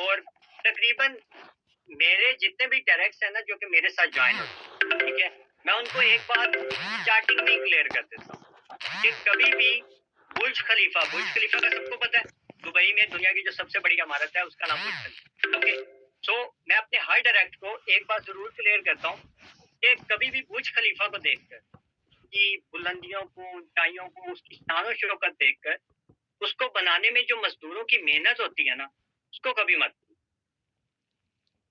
और तकरीबन मेरे जितने भी डायरेक्ट्स हैं ना जो कि मेरे साथ ज्वाइन होते हैं, ठीक है, मैं उनको एक बात स्टार्टिंग में क्लियर कर देता हूँ कि कभी भी बुर्ज खलीफा का सबको पता है, दुबई में दुनिया की जो सबसे बड़ी इमारत है उसका नाम बुर्ज खलीफा, ओके। सो मैं अपने हर डायरेक्ट को एक बात जरूर क्लियर करता हूँ कि कभी भी बुर्ज खलीफा को देखकर, उसकी बुलंदियों को, ऊंचाइयों को, उसकी शान शौकत देखकर, उसको बनाने में जो मजदूरों की मेहनत होती है ना, उसको कभी मत,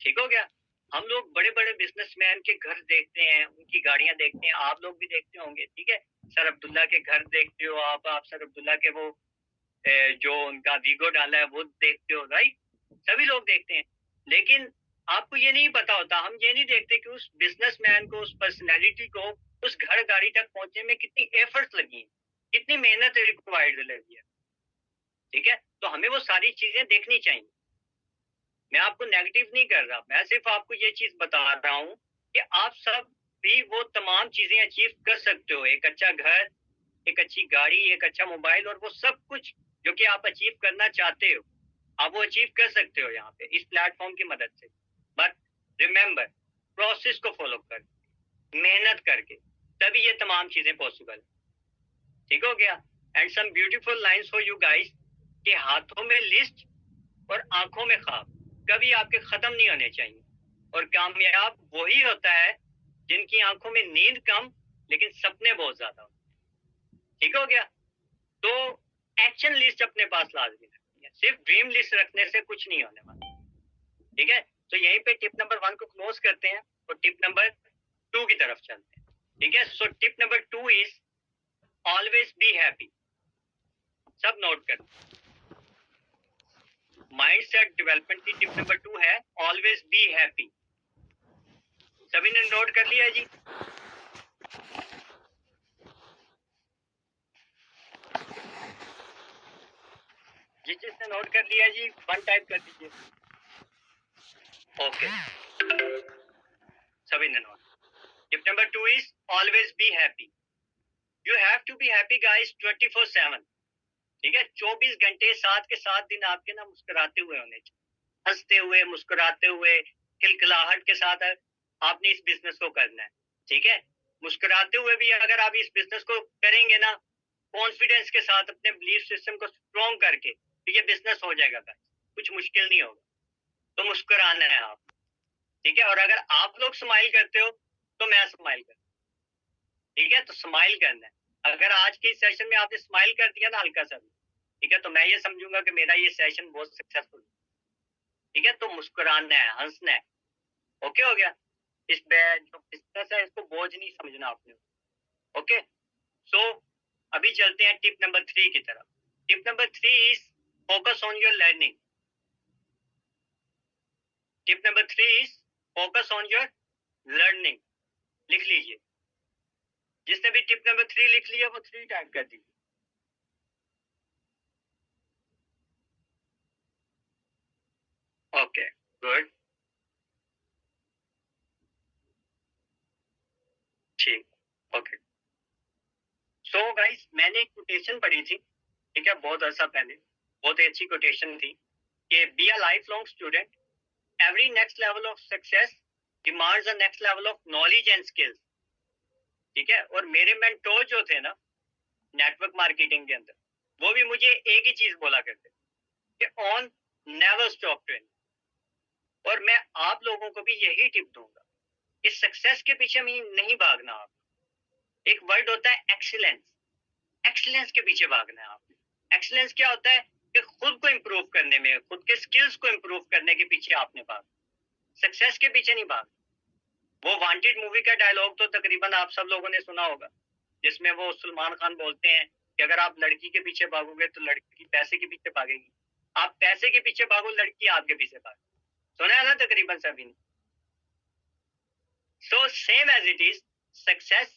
ठीक हो गया। हम लोग बड़े बड़े बिजनेसमैन के घर देखते हैं, उनकी गाड़ियां देखते हैं, आप लोग भी देखते होंगे, ठीक है। सर अब्दुल्ला के घर देखते हो आप सर अब्दुल्ला के वो जो उनका वीगो डाला है वो देखते हो, राइट। सभी लोग देखते हैं, लेकिन आपको ये नहीं पता होता, हम ये नहीं देखते कि उस बिजनेसमैन को, उस पर्सनैलिटी को उस घर गाड़ी तक पहुंचने में कितनी एफर्ट्स लगी है, कितनी मेहनत रिक्वायर्ड लगी है, ठीक है। तो हमें वो सारी चीजें देखनी चाहिए। मैं आपको नेगेटिव नहीं कर रहा, मैं सिर्फ आपको ये चीज बता रहा हूँ कि आप सब भी वो तमाम चीजें अचीव कर सकते हो, एक अच्छा घर, एक अच्छी गाड़ी, एक अच्छा मोबाइल, और वो सब कुछ जो कि आप अचीव करना चाहते हो, आप वो अचीव कर सकते हो यहाँ पे इस प्लेटफॉर्म की मदद से। बट रिमेंबर, प्रोसेस को फॉलो कर, मेहनत करके, तभी ये तमाम चीजें पॉसिबल, ठीक हो गया। And some beautiful lines for you guys कि हाथों में लिस्ट और आंखों में ख्वाब कभी आपके खत्म नहीं होने चाहिए, और कामयाब वही होता है जिनकी आंखों में नींद कम लेकिन सपने बहुत ज्यादा होते हैं, ठीक हो गया। तो एक्शन लिस्ट अपने पास लाजमी रखनी है, सिर्फ ड्रीम लिस्ट रखने से कुछ नहीं होने वाला, ठीक है। तो यहीं पे टिप नंबर 1 को क्लोज करते हैं और टिप नंबर 2 की तरफ चलते हैं, ठीक है। So tip number 2 is always be happy. सब नोट कर, माइंडसेट डेवलपमेंट की टिप नंबर 2 है ऑलवेज बी हैप्पी। सभी ने नोट कर लिया जी? जिसने नोट कर लिया जी 1 टाइप कर दीजिए। ओके, सभी ने note. Tip number 2 is always be happy. You have to be happy guys 24/7, ठीक है। 24 घंटे 7 के 7 दिन आपके ना मुस्कुराते हुए होने चाहिए, हंसते हुए, मुस्कुराते हुए, खिलखिलाहट के साथ आपने इस बिजनेस को करना है, ठीक है। मुस्कुराते हुए भी अगर आप इस बिजनेस को करेंगे ना, कॉन्फिडेंस के साथ, अपने बिलीफ सिस्टम को स्ट्रॉन्ग करके, तो ये बिजनेस हो जाएगा गाइस, कुछ मुश्किल नहीं होगा। तो मुस्कुराना है आप, ठीक है। और अगर आप लोग स्माइल करते हो तो मैं स्माइल करता हूं, ठीक है। तो स्माइल करना है। अगर आज के सेशन में आपने स्माइल कर दिया ना हल्का सा, ठीक है, तो मैं ये समझूंगा कि मेरा ये सेशन बहुत सक्सेसफुल, ठीक है। तो मुस्कुराना है, हंसना है, ओके हो गया। इस जो बिजनेस है इसको बोझ नहीं समझना आपने, ओके। सो अभी चलते हैं टिप नंबर 3 की तरफ। Tip number 3 is focus on your learning. Tip number 3 is focus on your learning. लिख लीजिए, जिसने भी टिप नंबर 3 लिख लिया वो 3 टाइप कर दीजिए। ओके, गुड, ठीक, ओके। सो गाइस, मैंने एक कोटेशन पढ़ी थी, ठीक है, बहुत अर्सा पहले, बहुत ही अच्छी कोटेशन थी कि be a life long student, every next level of success demands a next level of knowledge and skills, ठीक है। और मेरे मेंटोर जो थे ना नेटवर्क मार्केटिंग के अंदर, वो भी मुझे एक ही चीज बोला करते कि ऑन नेवर स्टॉप ट्रेनिंग। और मैं आप लोगों को भी यही टिप दूंगा कि सक्सेस के पीछे में नहीं भागना आप, एक वर्ड होता है एक्सीलेंस, एक्सीलेंस के पीछे भागना है आपने। एक्सीलेंस क्या होता है कि खुद को इंप्रूव करने में, खुद के स्किल्स को इंप्रूव करने के पीछे आपने भाग, सक्सेस के पीछे नहीं भाग। वो वांटेड मूवी का डायलॉग तो तकरीबन आप सब लोगों ने सुना होगा, जिसमें वो सलमान खान बोलते हैं कि अगर आप लड़की के पीछे भागोगे तो लड़की पैसे के पीछे भागेगी, आप पैसे के पीछे भागो लड़की आपके पीछे भागे। सुना है ना तकरीबन सभी ने। So same as it is success,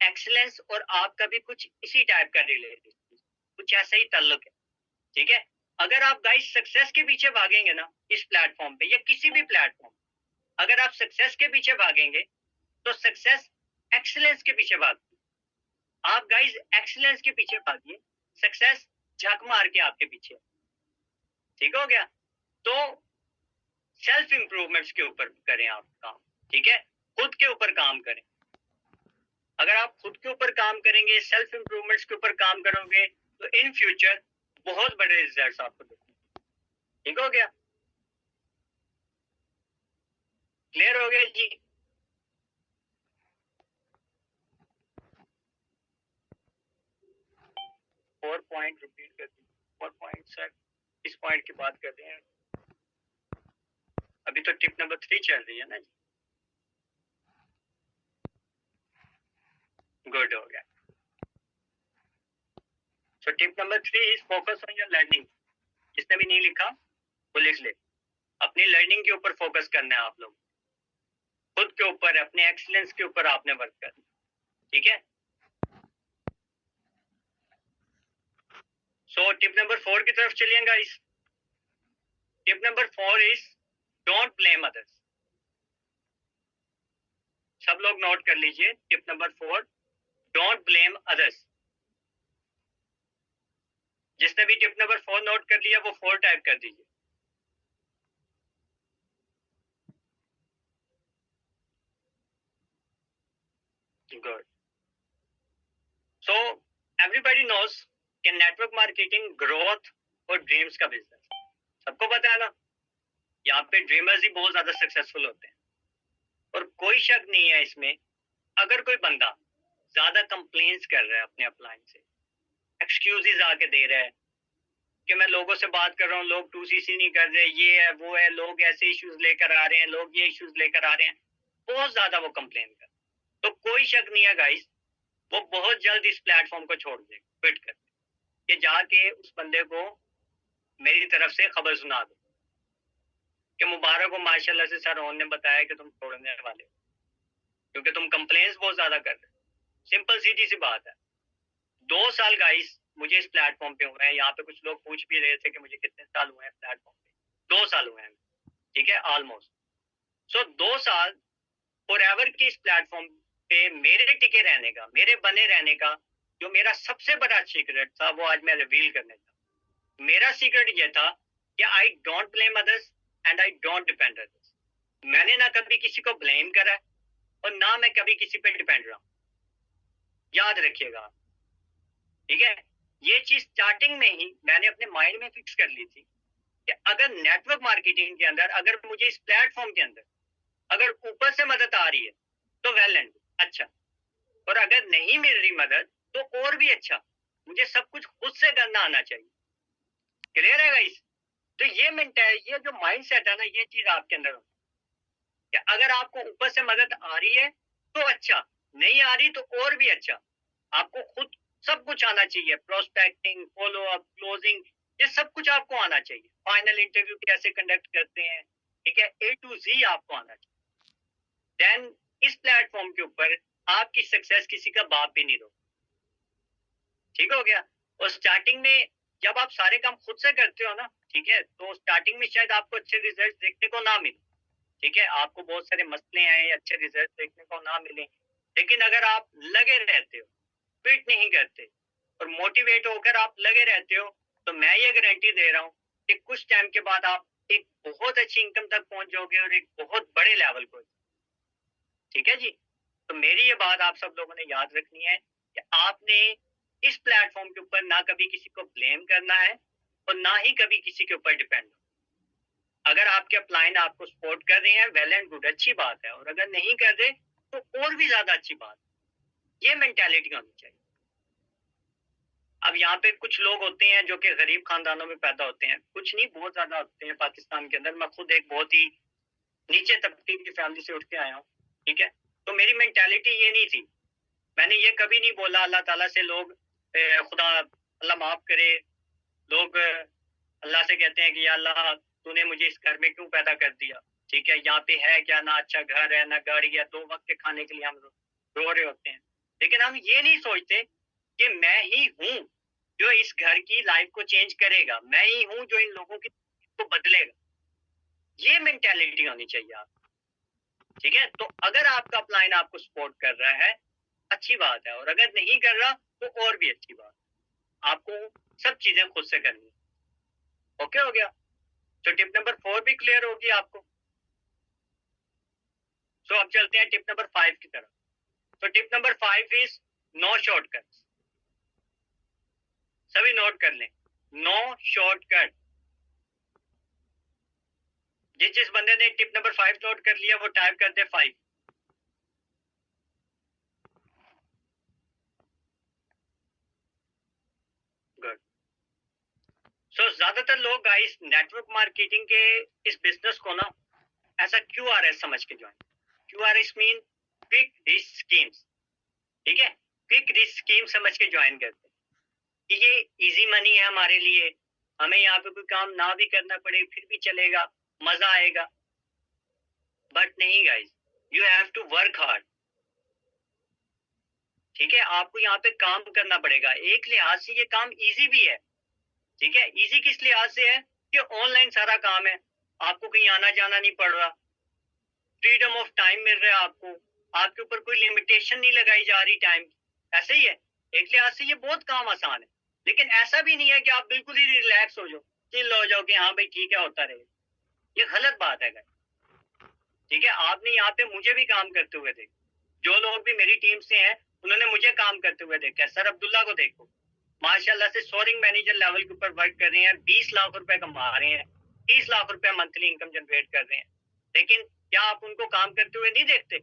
excellence और आपका भी कुछ इसी टाइप का रिलेटेड, कुछ ऐसा ही ताल्लुक है, ठीक है। अगर आप गाइस सक्सेस के पीछे भागेंगे ना इस प्लेटफॉर्म पे या किसी भी प्लेटफॉर्म, अगर आप सक्सेस के पीछे भागेंगे तो सक्सेस एक्सीलेंस के पीछे भागती, आप गाइस एक्सीलेंस के पीछे भागिए, सक्सेस झक मार के आपके पीछे, ठीक हो गया। तो सेल्फ इंप्रूवमेंट्स के ऊपर करें आप काम, ठीक है, खुद के ऊपर काम करें। अगर आप खुद के ऊपर काम करेंगे, सेल्फ इंप्रूवमेंट्स के ऊपर काम करोगे, तो इन फ्यूचर बहुत बड़े रिजल्ट्स आपको देखेंगे। ठीक हो गया? क्लियर हो गया जी? फोर पॉइंट रिपीट कर दी, 4 पॉइंट सर, इस पॉइंट की बात कर रहे हैं अभी, तो टिप नंबर 3 चल रही है ना जी। गुड हो गया। So tip number 3 is focus on your learning. जिसने भी नहीं लिखा वो लिख ले। अपनी लर्निंग के ऊपर फोकस करना है आप लोग, खुद के ऊपर, अपने एक्सीलेंस के ऊपर आपने वर्क करना, ठीक है? सो टिप नंबर 4 की तरफ चलिए guys. Tip number 4 is don't blame others. सब लोग नोट कर लीजिए, tip number 4, don't blame others. जिसने भी टिप नंबर 4 नोट कर लिया वो 4 टाइप कर दीजिए। गुड। सो एवरीबॉडी नोज कि नेटवर्क मार्केटिंग ग्रोथ और ड्रीम्स का बिजनेस, सबको पता है ना। यहाँ पे ड्रीमर्स ही बहुत ज्यादा सक्सेसफुल होते हैं, और कोई शक नहीं है इसमें। अगर कोई बंदा ज्यादा कंप्लेंट्स कर रहा है अपने अपलाइन से, एक्सक्यूजेस आके दे रहा है कि मैं लोगों से बात कर रहा हूँ, लोग 2CC नहीं कर रहे, ये है वो है, लोग ऐसे इश्यूज लेकर आ रहे हैं, लोग ये इश्यूज लेकर आ रहे हैं, बहुत ज्यादा वो कंप्लेन कर, तो कोई शक नहीं है गाइस, वो बहुत जल्द इस प्लेटफॉर्म को छोड़ देगा, क्विट कर, ये जाके उस बंदे को मेरी तरफ से खबर सुना दो कि मुबारक हो माशाल्लाह से सर ने बताया कि तुम छोड़ने वाले हो, क्योंकि तुम कंप्लेंट्स बहुत ज्यादा कर रहे हो। सिंपल सीधी सी बात है। 2 साल गाइस मुझे इस प्लेटफॉर्म पे हुए हैं। यहाँ पे कुछ लोग पूछ भी रहे थे कि मुझे कितने साल हुए हैं प्लेटफॉर्म पे। 2 साल हुए हैं, ठीक है, ऑलमोस्ट। सो 2 साल फॉरएवर के इस प्लेटफॉर्म पे मेरे टिके रहने का, मेरे बने रहने का जो मेरा सबसे बड़ा सीक्रेट था, वो आज मैं रिवील करने था। मेरा सीक्रेट ये था कि I don't blame others and I don't depend others. मैंने ना कभी किसी को ब्लेम करा और ना मैं कभी किसी पे डिपेंड रहा। याद रखिएगा, ठीक है? ये चीज स्टार्टिंग में ही मैंने अपने माइंड में फिक्स कर ली थी कि अगर नेटवर्क मार्केटिंग के अंदर, अगर मुझे इस प्लेटफॉर्म के अंदर अगर ऊपर से मदद आ रही है तो वेल एंड अच्छा, और अगर नहीं मिल रही मदद तो और भी अच्छा। मुझे सब कुछ खुद से करना आना चाहिए। क्लियर है गाइस? तो ये जो माइंडसेट है ना, ये चीज आपके अंदर कि अगर आपको ऊपर से मदद आ रही है तो अच्छा, नहीं आ रही तो और भी अच्छा। आपको खुद सब कुछ आना चाहिए, प्रोस्पेक्टिंग, फॉलो अप, क्लोजिंग, ये सब कुछ आपको आना चाहिए। फाइनल इंटरव्यू कैसे कंडक्ट करते हैं, ठीक है, A to Z आपको आना चाहिए। देन इस प्लेटफॉर्म के ऊपर आपकी सक्सेस किसी का बाप भी नहीं दो। ठीक हो गया? और स्टार्टिंग में जब आप सारे काम खुद से करते हो ना, ठीक है, तो स्टार्टिंग में शायद आपको अच्छे रिजल्ट देखने को ना मिले, ठीक है, आपको बहुत सारे मसले आए, अच्छे रिजल्ट देखने को ना मिले, लेकिन अगर आप लगे रहते हो, क्विट नहीं करते और मोटिवेट होकर आप लगे रहते हो, तो मैं ये गारंटी दे रहा हूँ कि कुछ टाइम के बाद आप एक बहुत अच्छी इनकम तक पहुंच जाओगे और एक बहुत बड़े लेवल पर। ठीक है जी? तो मेरी ये बात आप सब लोगों ने याद रखनी है कि आपने इस प्लेटफॉर्म के ऊपर ना कभी किसी को ब्लेम करना है और ना ही कभी किसी के ऊपर डिपेंड। अगर आपके अपलाइन आपको सपोर्ट कर रहे हैं, वेल एंड गुड, अच्छी बात है, और अगर नहीं कर रहे तो और भी ज्यादा अच्छी बात। ये मेंटालिटी होनी चाहिए। अब यहाँ पे कुछ लोग होते हैं जो कि गरीब खानदानों में पैदा होते हैं, कुछ नहीं, बहुत ज्यादा होते हैं पाकिस्तान के अंदर। मैं खुद एक बहुत ही नीचे तबके की फैमिली से उठ के आया हूँ, ठीक है, तो मेरी मेंटालिटी ये नहीं थी। मैंने ये कभी नहीं बोला अल्लाह ताला से, लोग खुदा अल्लाह माफ करे, लोग अल्लाह से कहते हैं कि या अल्लाह तूने मुझे इस घर में क्यों पैदा कर दिया, ठीक है, यहाँ पे है क्या, ना अच्छा घर है ना गाड़ी है, 2 वक्त के खाने के लिए हम रो रहे होते हैं। लेकिन हम ये नहीं सोचते कि मैं ही हूँ जो इस घर की लाइफ को चेंज करेगा, मैं ही हूँ जो इन लोगों की को बदलेगा। ये मेंटालिटी होनी चाहिए आप, ठीक है? तो अगर आपका अपलाइन आपको सपोर्ट कर रहा है, अच्छी बात है, और अगर नहीं कर रहा तो और भी अच्छी बात। आपको सब चीजें खुद से करनी। ओके हो गया? तो टिप नंबर 4 भी क्लियर होगी आपको। सो अब चलते हैं टिप नंबर 5 की तरफ। तो tip number 5 is no shortcut. सभी नोट कर लें, नो शॉर्टकट। जिस बंदे ने टिप नंबर 5 नोट कर लिया वो टाइप कर दे 5। गुड। सो ज्यादातर लोग गाइस नेटवर्क मार्केटिंग के इस बिजनेस को ना ऐसा QRS समझ के join. QRS mean quick risk schemes, ठीक है, क्विक रिस्क स्कीम समझ के ज्वाइन करते हैं कि ये इजी मनी है हमारे लिए, हमें यहाँ पे कोई काम ना भी करना पड़े फिर भी चलेगा, मजा आएगा। बट नहीं guys, you have to work hard. ठीक है, आपको यहाँ पे काम करना पड़ेगा। एक लिहाज से ये काम इजी भी है, ठीक है। इजी किस लिहाज से है कि ऑनलाइन सारा काम है, आपको कहीं आना जाना नहीं पड़ रहा, फ्रीडम ऑफ टाइम मिल रहा है आपको, आपके ऊपर कोई लिमिटेशन नहीं लगाई जा रही टाइम की। ऐसे ही है, एक लिहाज से ये बहुत काम आसान है। लेकिन ऐसा भी नहीं है कि आप बिल्कुल ही रिलैक्स हो जाओ, चिल हो जाओ कि हाँ भाई ठीक है होता रहे। ये गलत बात है, ठीक है। आपने यहाँ पे मुझे भी काम करते हुए देखा, जो लोग भी मेरी टीम से हैं उन्होंने मुझे काम करते हुए देखा। सर अब्दुल्ला को देखो, माशाल्लाह से सोरिंग मैनेजर लेवल के ऊपर वर्क कर रहे हैं, 20 लाख रुपए कमा रहे हैं, 30 लाख रुपए मंथली इनकम जनरेट कर रहे हैं। लेकिन क्या आप उनको काम करते हुए नहीं देखते?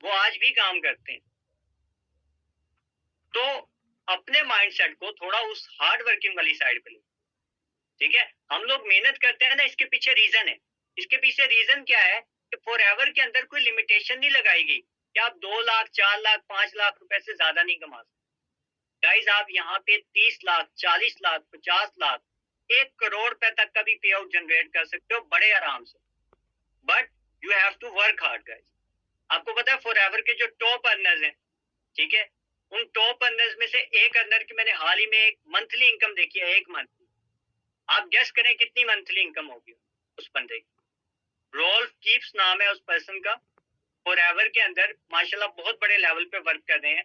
वो आज भी काम करते हैं। तो अपने माइंडसेट को थोड़ा उस हार्ड वर्किंग वाली साइड पे ले, ठीक है। हम लोग मेहनत करते हैं ना, इसके पीछे रीजन है। इसके पीछे रीजन क्या है कि फॉरएवर के अंदर कोई लिमिटेशन नहीं लगाई गई कि आप 2 लाख 4 लाख 5 लाख रुपए से ज्यादा नहीं कमा सकते। गाइस आप यहाँ पे 30 लाख 40 लाख 50 लाख 1 करोड़ रुपए तक का भी पे आउट जनरेट कर सकते हो बड़े आराम से। But you have to work hard guys. आपको पता है फॉरएवर के जो टॉप अर्नर्स हैं, ठीक है, उन टॉप अर्नर्स में से एक अर्नर की मैंने हाल ही में एक मंथली इनकम देखी है, एक मंथ। आप गेस करें कितनी मंथली इनकम होगी उस बंदे की। रोल्फ कीप्स नाम है उस पर्सन का। फॉरएवर के अंदर माशाल्लाह बहुत बड़े लेवल पे वर्क कर रहे हैं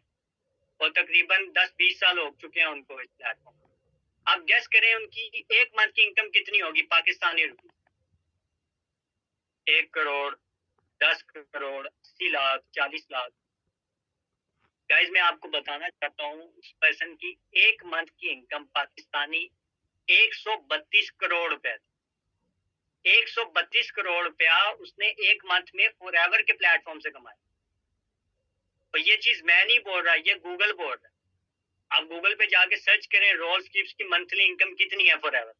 और तकरीबन 10-20 साल हो चुके हैं उनको इस प्लेटफॉर्म। आप गेस करें उनकी एक मंथ की इनकम कितनी होगी पाकिस्तानी रुपये? 1 करोड़, 10 करोड़, 80 लाख, 40 लाख। गाइस मैं आपको बताना चाहता हूँ उस पर्सन की एक मंथ की इनकम पाकिस्तानी 132 करोड़ रुपए। 132 करोड़ रुपया उसने एक मंथ में फॉरएवर के प्लेटफॉर्म से कमाया। और ये चीज मैं नहीं बोल रहा, ये गूगल बोल रहा है। आप गूगल पे जाके सर्च करें रोल्फ कीप्स की मंथली इनकम कितनी है फॉरएवर।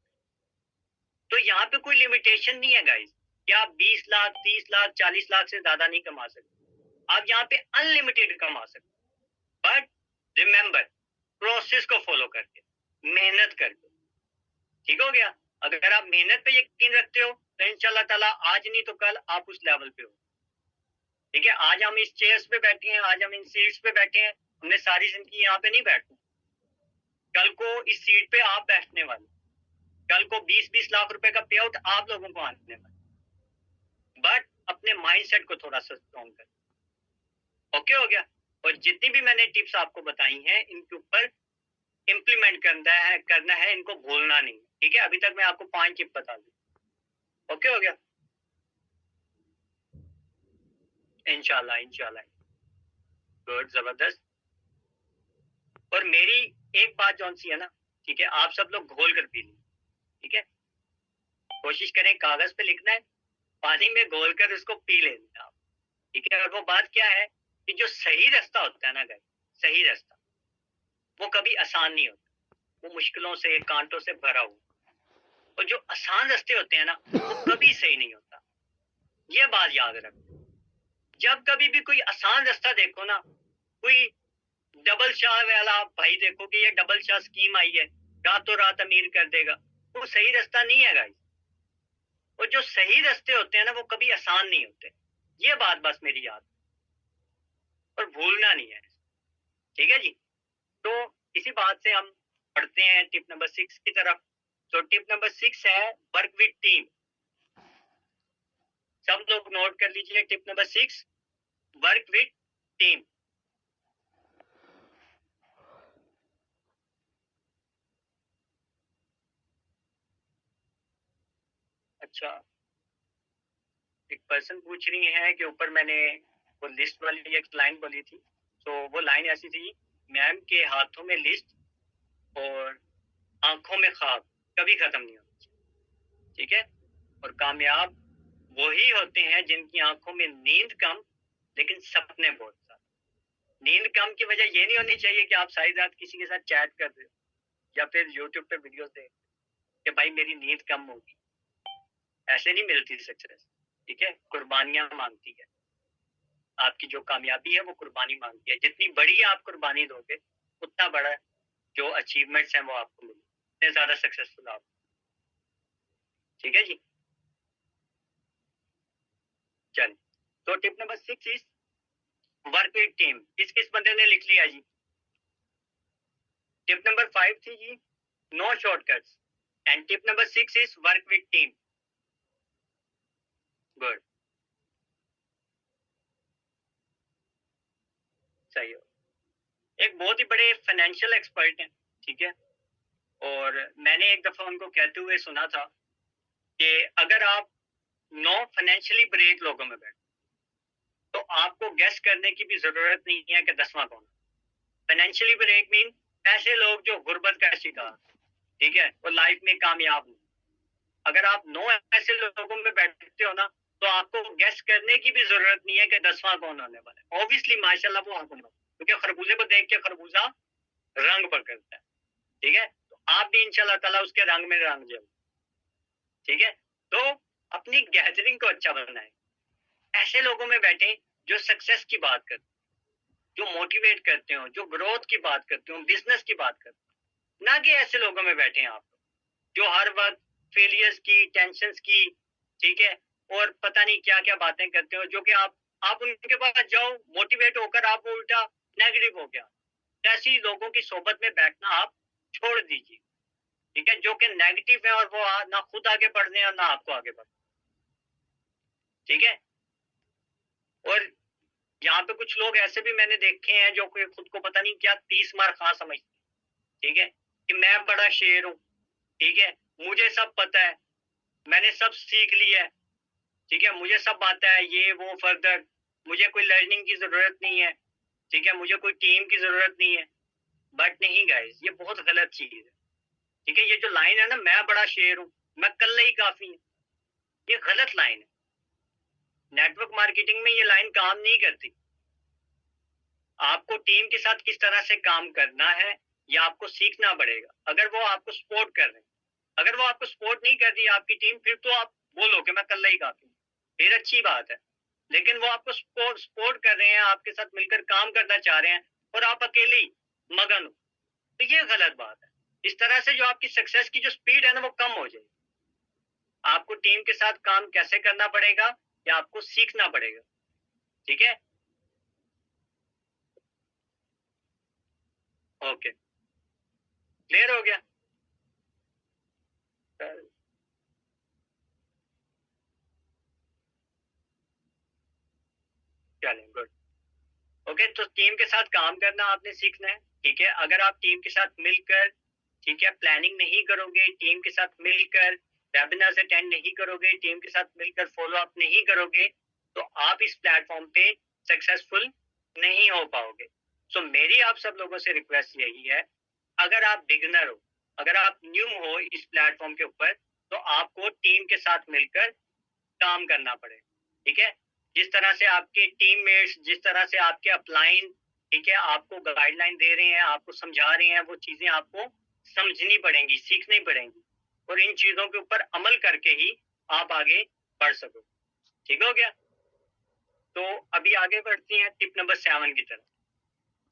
तो यहाँ पे कोई लिमिटेशन नहीं है गाइस कि आप 20 लाख 30 लाख 40 लाख से ज्यादा नहीं कमा सकते। आप यहाँ पे अनलिमिटेड कमा सकते। बट रिमेंबर, प्रोसेस को फॉलो करके, मेहनत करके, ठीक हो गया। अगर आप मेहनत पे यकीन रखते हो तो इंशाल्लाह ताला आज नहीं तो कल आप उस लेवल पे हो, ठीक है। आज हम इस चेयर्स पे बैठे हैं, आज हम इन सीट्स पे बैठे हैं, हमने सारी जिंदगी यहाँ पे नहीं बैठना। कल को इस सीट पे आप बैठने वाले, कल को 20-20 लाख रुपए का पे आउट आप लोगों को आने वाला। बट अपने माइंडसेट को थोड़ा सा स्ट्रॉन्ग कर। ओके हो गया। और जितनी भी मैंने टिप्स आपको बताई हैं इनके ऊपर इम्प्लीमेंट करना है, इनको भूलना नहीं, ठीक है। अभी तक मैं आपको 5 टिप बता दूं। ओके हो गया। इंशाल्लाह इंशाल्लाह। गुड, जबरदस्त। और मेरी एक बात जौन सी है ना, ठीक है, आप सब लोग घोल कर पी ली, ठीक है। कोशिश करें कागज पे लिखना है, पानी में घोल कर उसको पी लेना आप, ठीक है। और वो बात क्या है कि जो सही रास्ता होता है ना गाइस, सही रास्ता वो कभी आसान नहीं होता, वो मुश्किलों से कांटों से भरा हुआ। और जो आसान रास्ते होते हैं ना वो कभी सही नहीं होता, ये बात याद रखो। जब कभी भी कोई आसान रास्ता देखो ना, कोई डबल शाह वाला भाई देखो कि ये डबल शाह स्कीम आई है, रातों रात अमीर कर देगा, वो सही रास्ता नहीं है गाइस। और जो सही रास्ते होते हैं ना वो कभी आसान नहीं होते, ये बात बस मेरी याद और भूलना नहीं है, ठीक है जी। तो इसी बात से हम पढ़ते हैं टिप नंबर 6 की तरफ। तो टिप नंबर 6 है वर्क विद टीम। सब लोग नोट कर लीजिए tip number 6, work with team. अच्छा, एक पर्सन पूछ रही है कि ऊपर मैंने वो लिस्ट वाली एक लाइन बोली थी, तो वो लाइन ऐसी थी, मैम के हाथों में लिस्ट और आंखों में ख्वाब कभी खत्म नहीं होती, ठीक है। और कामयाब वही होते हैं जिनकी आंखों में नींद कम लेकिन सपने बहुत सारे। नींद कम की वजह ये नहीं होनी चाहिए कि आप सारी रात किसी के साथ चैट कर रहे हो या फिर यूट्यूब पे वीडियो देख कि भाई मेरी नींद कम होगी। ऐसे नहीं मिलती सक्सेस, ठीक है। कुर्बानियां मांगती है, आपकी जो कामयाबी है वो कुर्बानी मांगती है। जितनी बड़ी आप कुर्बानी दोगे उतना बड़ा जो अचीवमेंट्स हैं वो आपको मिलेंगे, उतने ज्यादा सक्सेसफुल आप, ठीक है जी। चलिए, तो tip number 6 is work with team. किस किस बंदे ने लिख लिया जी? टिप नंबर 5 थी जी no shortcuts, and tip number 6 is work with team. Good, सही हो। एक बहुत ही बड़े फाइनेंशियल एक्सपर्ट हैं, ठीक है, और मैंने एक दफा उनको कहते हुए सुना था कि अगर आप 9 फाइनेंशियली ब्रेक लोगों में बैठ तो आपको गेस करने की भी जरूरत नहीं है कि 10वां कौन। फाइनेंशियली ब्रेक मीन ऐसे लोग जो गुर्बत का शिकार, ठीक है, वो लाइफ में कामयाब नहीं। अगर आप 9 ऐसे लोगों में बैठते हो ना तो आपको गेस करने की भी जरूरत नहीं है कि 10वां कौन होने वाला है। ऑब्वियसली माशाल्लाह वो आप होने वाला, क्योंकि खरबूजे को देख के खरबूजा रंग पकड़ता है, ठीक है। तो आप भी इंशाल्लाह ताला उसके रंग में रंग जाओ, ठीक है। तो अपनी गैदरिंग को अच्छा बनाएं, ऐसे लोगों में बैठे जो सक्सेस की बात करते, जो मोटिवेट करते हो, जो ग्रोथ की बात करते हो, बिजनेस की बात करते हो, ना कि ऐसे लोगों में बैठे हैं आप जो हर वक्त फेलियर्स की, टेंशंस की, ठीक है, और पता नहीं क्या क्या बातें करते हो, जो कि आप उनके पास जाओ मोटिवेट होकर आप उल्टा नेगेटिव हो गया। ऐसी लोगों की सोबत में बैठना आप छोड़ दीजिए, ठीक है, जो कि नेगेटिव है और वो ना खुद आगे बढ़ रहे हैं और ना आपको आगे बढ़, ठीक है। और यहाँ पे कुछ लोग ऐसे भी मैंने देखे हैं जो कि खुद को पता नहीं क्या 30 मार खा समझते, ठीक है, कि मैं बड़ा शेर हूँ, ठीक है, मुझे सब पता है, मैंने सब सीख लिया है, ठीक है, मुझे सब आता है, ये वो फर्दर, मुझे कोई लर्निंग की जरूरत नहीं है, ठीक है, मुझे कोई टीम की जरूरत नहीं है। बट नहीं गाइस, ये बहुत गलत चीज है, ठीक है। ये जो लाइन है ना, मैं बड़ा शेर हूँ, मैं कल ही काफी हूँ, ये गलत लाइन है। नेटवर्क मार्केटिंग में ये लाइन काम नहीं करती। आपको टीम के साथ किस तरह से काम करना है ये आपको सीखना पड़ेगा। अगर वो आपको सपोर्ट कर रहे हैं, अगर वो आपको सपोर्ट नहीं कर रही आपकी टीम, फिर तो आप बोलो कि मैं कल ही काफी हूँ, फिर अच्छी बात है। लेकिन वो आपको सपोर्ट कर रहे हैं, आपके साथ मिलकर काम करना चाह रहे हैं और आप अकेले ही मगन हो, तो ये गलत बात है। इस तरह से जो आपकी सक्सेस की जो स्पीड है ना वो कम हो जाएगी। आपको टीम के साथ काम कैसे करना पड़ेगा या आपको सीखना पड़ेगा, ठीक है। ओके, क्लियर हो गया? चलें, गुड। ओके, तो टीम के साथ काम करना आपने सीखना है, ठीक है। अगर आप टीम के साथ मिलकर, ठीक है, प्लानिंग नहीं करोगे, टीम के साथ मिलकर वेबिनार्स अटेंड नहीं करोगे, टीम के साथ मिलकर फॉलो अप नहीं करोगे, तो आप इस प्लेटफॉर्म पे सक्सेसफुल नहीं हो पाओगे। सो मेरी आप सब लोगों से रिक्वेस्ट यही है, अगर आप बिगनर हो, अगर आप न्यू हो इस प्लेटफॉर्म के ऊपर, तो आपको टीम के साथ मिलकर काम करना पड़ेगा, ठीक है। जिस तरह से आपके टीममेट्स, जिस तरह से आपके अपलाइन, ठीक है, आपको गाइडलाइन दे रहे हैं, आपको समझा रहे हैं, वो चीजें आपको समझनी पड़ेंगी, सीखनी पड़ेंगी, और इन चीजों के ऊपर अमल करके ही आप आगे बढ़ सको। ठीक हो गया? तो अभी आगे बढ़ते हैं टिप नंबर 7 की तरफ।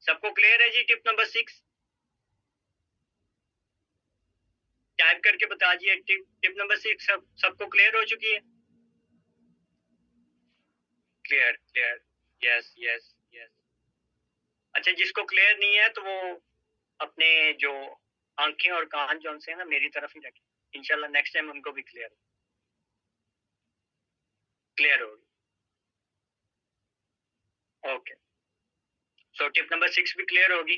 सबको क्लियर है जी? टिप नंबर 6 टाइप करके बता दिए। टिप नंबर 6 सबको क्लियर हो चुकी है? Clear clear, yes yes yes. अच्छा, जिसको क्लियर नहीं है तो वो अपने जो आंखें और कान जो उनसे है ना मेरी तरफ ही रखें, इंशाल्लाह नेक्स्ट टाइम उनको भी क्लियर होगी। ओके, सो टिप नंबर 6 भी क्लियर होगी।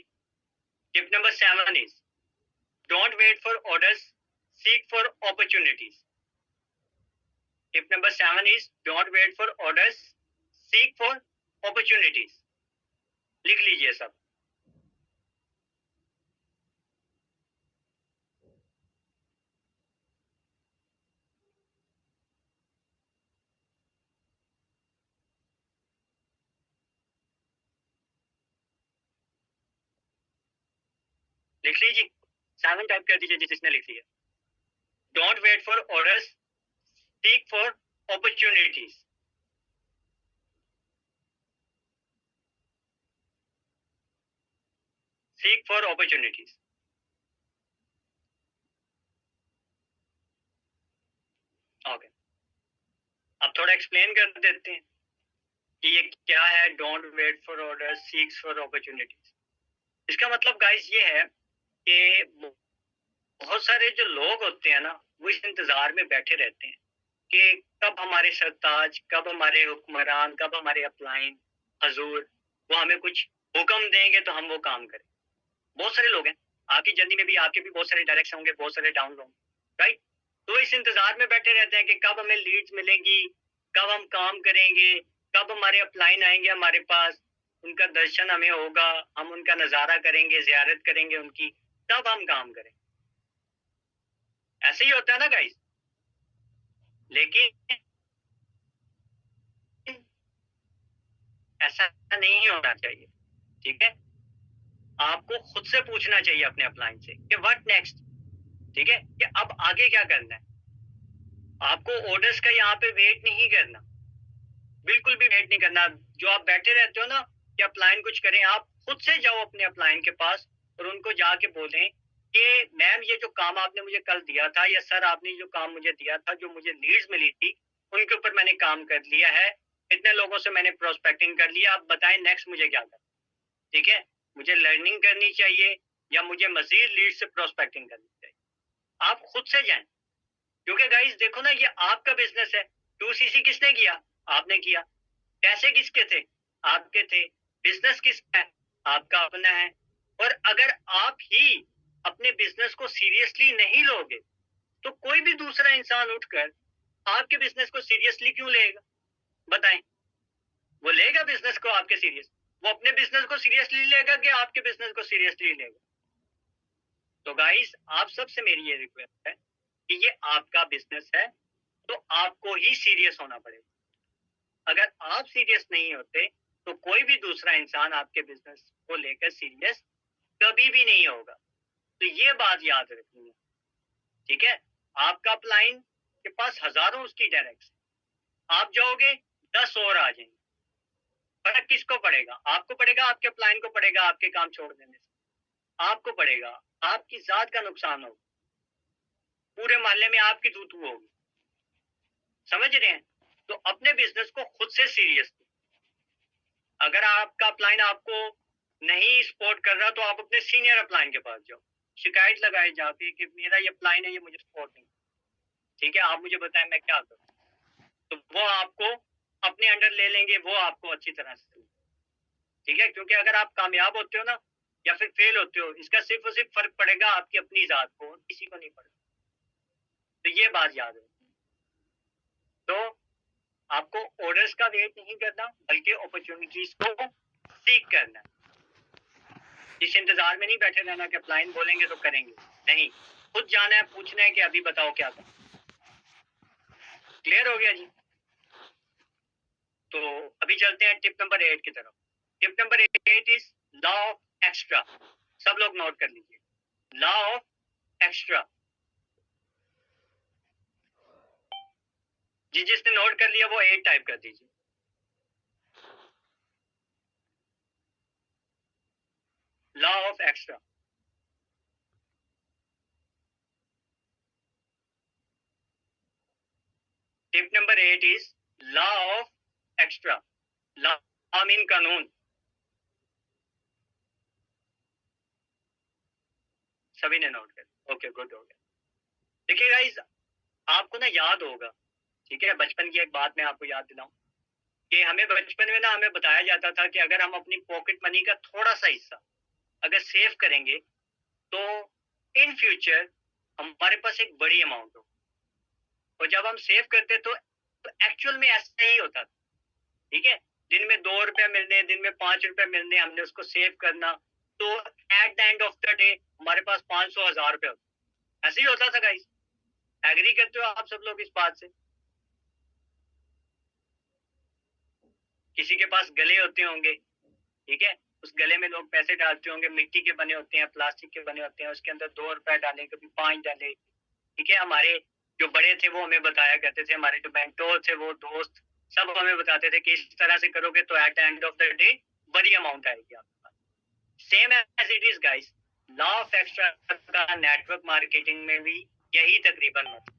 Tip number 7 is don't wait for orders, seek for opportunities. Tip number 7 is don't wait for orders, seek for opportunities. लिख लीजिए सब। लिख लीजिए, 7 टाइप कर दीजिए जिसने लिख लिया। Don't wait for orders, seek for opportunities. Seek for opportunities. Okay, अब थोड़ा एक्सप्लेन कर देते हैं कि ये क्या है don't wait for orders, seeks for opportunities. इसका मतलब गाइस ये है कि बहुत सारे जो लोग होते हैं ना, वो इस इंतजार में बैठे रहते हैं कि कब हमारे सरताज, कब हमारे हुक्मरान, कब हमारे अपलाइन हजूर वो हमें कुछ हुक्म देंगे तो हम वो काम करें। बहुत सारे लोग हैं आपकी जर्नी में भी, आपके भी बहुत सारे डायरेक्शन होंगे, बहुत सारे डाउन होंगे, राइट। तो इस इंतजार में बैठे रहते हैं कि कब हमें लीड्स मिलेंगी, कब हम काम करेंगे, कब हमारे अपलाइन आएंगे हमारे पास, उनका दर्शन हमें होगा, हम उनका नजारा करेंगे, जियारत करेंगे उनकी, तब हम काम करें। ऐसे ही होता है ना गाइस। लेकिन ऐसा नहीं होना चाहिए, ठीक है। आपको खुद से पूछना चाहिए अपने अपलाइन से कि व्हाट नेक्स्ट, ठीक है, कि अब आगे क्या करना है। आपको ऑर्डर्स का यहाँ पे वेट नहीं करना, बिल्कुल भी वेट नहीं करना। जो आप बैठे रहते हो ना कि अपलाइन कुछ करें, आप खुद से जाओ अपने अपलाइन के पास और उनको जाके बोलें कि मैम ये जो काम आपने मुझे कल दिया था, या सर आपने जो काम मुझे दिया था, जो मुझे लीड्स मिली थी उनके ऊपर मैंने काम कर लिया है, इतने लोगों से मैंने प्रोस्पेक्टिंग कर लिया, आप बताएं नेक्स्ट मुझे क्या करना, ठीक है। मुझे लर्निंग करनी चाहिए या मुझे मजीद लीड से प्रोस्पेक्टिंग करनी चाहिए। आप खुद से जाएं, क्योंकि गाइस देखो ना, ये आपका बिजनेस है। 2CC किसने किया? आपने किया। पैसे किसके थे? आपके थे। बिजनेस किसका है? आपका अपना है। और अगर आप ही अपने बिजनेस को सीरियसली नहीं लोगे तो कोई भी दूसरा इंसान उठकर आपके बिजनेस को सीरियसली क्यों लेगा? बताएं। वो लेगा बिजनेस को आपके सीरियस, वो अपने बिजनेस को सीरियसली लेगा कि आपके बिजनेस को सीरियसली लेगा? तो गाइस आप सबसे मेरी ये रिक्वेस्ट है कि ये आपका बिजनेस है तो आपको ही सीरियस होना पड़ेगा। अगर आप सीरियस नहीं होते तो कोई भी दूसरा इंसान आपके बिजनेस को लेकर सीरियस कभी भी नहीं होगा। तो ये बात याद रखनी है, ठीक है। आपका अपलाइन के पास हजारों उसकी डायरेक्ट, आप जाओगे 10 और आ जाएंगे। फर्क किसको पड़ेगा? आपको पड़ेगा, आपके अपलाइन को पड़ेगा, आपके काम छोड़ देने से आपको पड़ेगा। आपकी जात का नुकसान होगा, पूरे मोहल्ले में आपकी तू तू होगी। समझ रहे हैं? तो अपने बिजनेस को खुद से सीरियस। अगर आपका अपलाइन आपको नहीं सपोर्ट कर रहा तो आप अपने सीनियर अपलाइन के पास जाओ, शिकायत लगाए जाके कि मेरा ये अपलाइन है, ये मुझे सपोर्ट नहीं, ठीक है, आप मुझे बताएं मैं क्या करूं। तो वो आपको अपने अंडर ले लेंगे, वो आपको अच्छी तरह से, ठीक है। क्योंकि अगर आप कामयाब होते हो ना या फिर फेल होते हो, इसका सिर्फ और सिर्फ फर्क पड़ेगा आपकी अपनी जात को, किसी को नहीं पड़ेगा। तो ये बात याद है। तो आपको ऑर्डर्स का वेट नहीं करना, बल्कि अपॉर्चुनिटीज को सीख करना। इस इंतजार में नहीं बैठे रहना कि अपलाइन बोलेंगे तो करेंगे, नहीं, खुद जाना है, पूछना है कि अभी बताओ क्या करें। क्लियर हो गया जी? तो अभी चलते हैं टिप नंबर 8 की तरफ। Tip number 8 is law of extra. सब लोग नोट कर लीजिए, लॉ ऑफ एक्स्ट्रा। जिसने नोट कर लिया वो 8 टाइप कर दीजिए। Law of extra. Tip number 8 is law of extra. Law mean कानून। सभी ने नोट कर, ओके गुड हो गया। देखिए गाइस, आपको ना याद होगा, ठीक है, बचपन की एक बात मैं आपको याद दिलाऊं कि हमें बचपन में ना हमें बताया जाता था कि अगर हम अपनी पॉकेट मनी का थोड़ा सा हिस्सा अगर सेव करेंगे तो इन फ्यूचर हमारे पास एक बड़ी अमाउंट हो। और जब हम सेव करते तो एक्चुअल में ऐसा ही होता था, ठीक है। दिन में 2 रुपए मिलने, दिन में 5 रुपए मिलने, हमने उसको सेव करना, तो at the end of the day हमारे पास 500,000 रुपए होते। ऐसे ही होता था गाइस, एग्री करते हो आप सब लोग इस बात से? किसी के पास गले होते होंगे, ठीक है, उस गले में लोग पैसे डालते होंगे, मिट्टी के बने होते हैं, प्लास्टिक के बने होते हैं, उसके अंदर 2 रुपए डाले, कभी 5 डाले, ठीक है। हमारे जो बड़े थे वो हमें बताया करते थे, हमारे जो मेंटोर थे, वो दोस्त सब हमें बताते थे कि इस तरह से करोगे तो at the end of the day बड़ी अमाउंट आएगी आपके पास। Same as it is guys, law of extra का नेटवर्क मार्केटिंग में भी यही तकरीबन मतलब।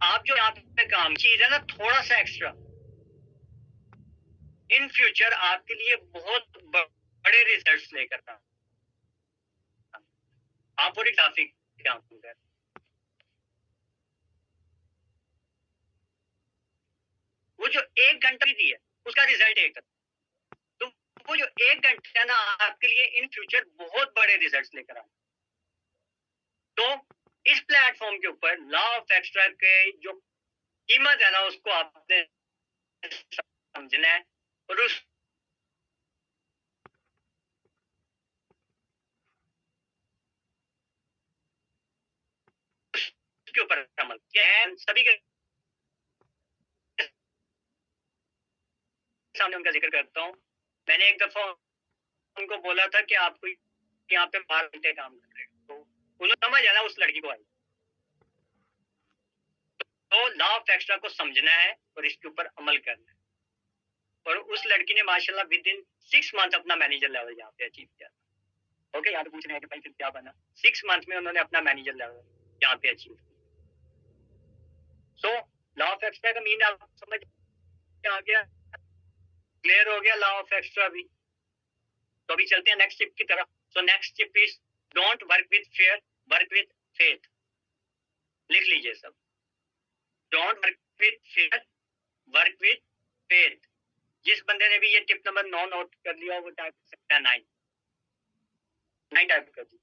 आप जो यहाँ पे काम चीज है ना, थोड़ा सा एक्स्ट्रा इन फ्यूचर आपके लिए बहुत बड़े रिजल्ट्स लेकर आए। आप पूरी ट्रैफिक काम कर, वो जो 1 घंटा भी दी है उसका रिजल्ट एक, तो वो जो 1 घंटा ना आपके लिए इन फ्यूचर बहुत बड़े रिजल्ट्स लेकर आए। तो इस प्लेटफॉर्म के ऊपर लॉ ऑफ एक्स्ट्रा के जो कीमत है ना, उसको आपने समझना है और उसके ऊपर अमल किया। सभी के सामने उनका जिक्र करता हूँ। मैंने एक दफा उनको बोला था कि आपको यहाँ पे 12 घंटे काम कर रहे हो, तो उन्होंने समझ आना उस लड़की को आई। तो लॉ ऑफ एक्स्ट्रा को समझना है और इसके ऊपर अमल करना है। और उस लड़की ने माशाल्लाह विद इन 6 मंथ अपना मैनेजर लेवल यहाँ पे अचीव किया। ओके, यहाँ पे पूछ रहे हैं कि भाई फिर क्या बना? 6 मंथ में उन्होंने अपना मैनेजर लेवल यहाँ पे अचीव किया। सो लॉ ऑफ एक्स्ट्रा का मीन आप समझ आ गया, क्लियर हो गया लॉ ऑफ एक्स्ट्रा भी। तो अभी चलते हैं नेक्स्ट टिप की तरफ। So next tip is don't work with fear, work with faith. लिख लीजिए सब, don't work with fear, work with faith. जिस बंदे ने भी ये टिप नंबर 9 नोट कर लिया वो टाइप कर सकता है 9 टाइप कर दी।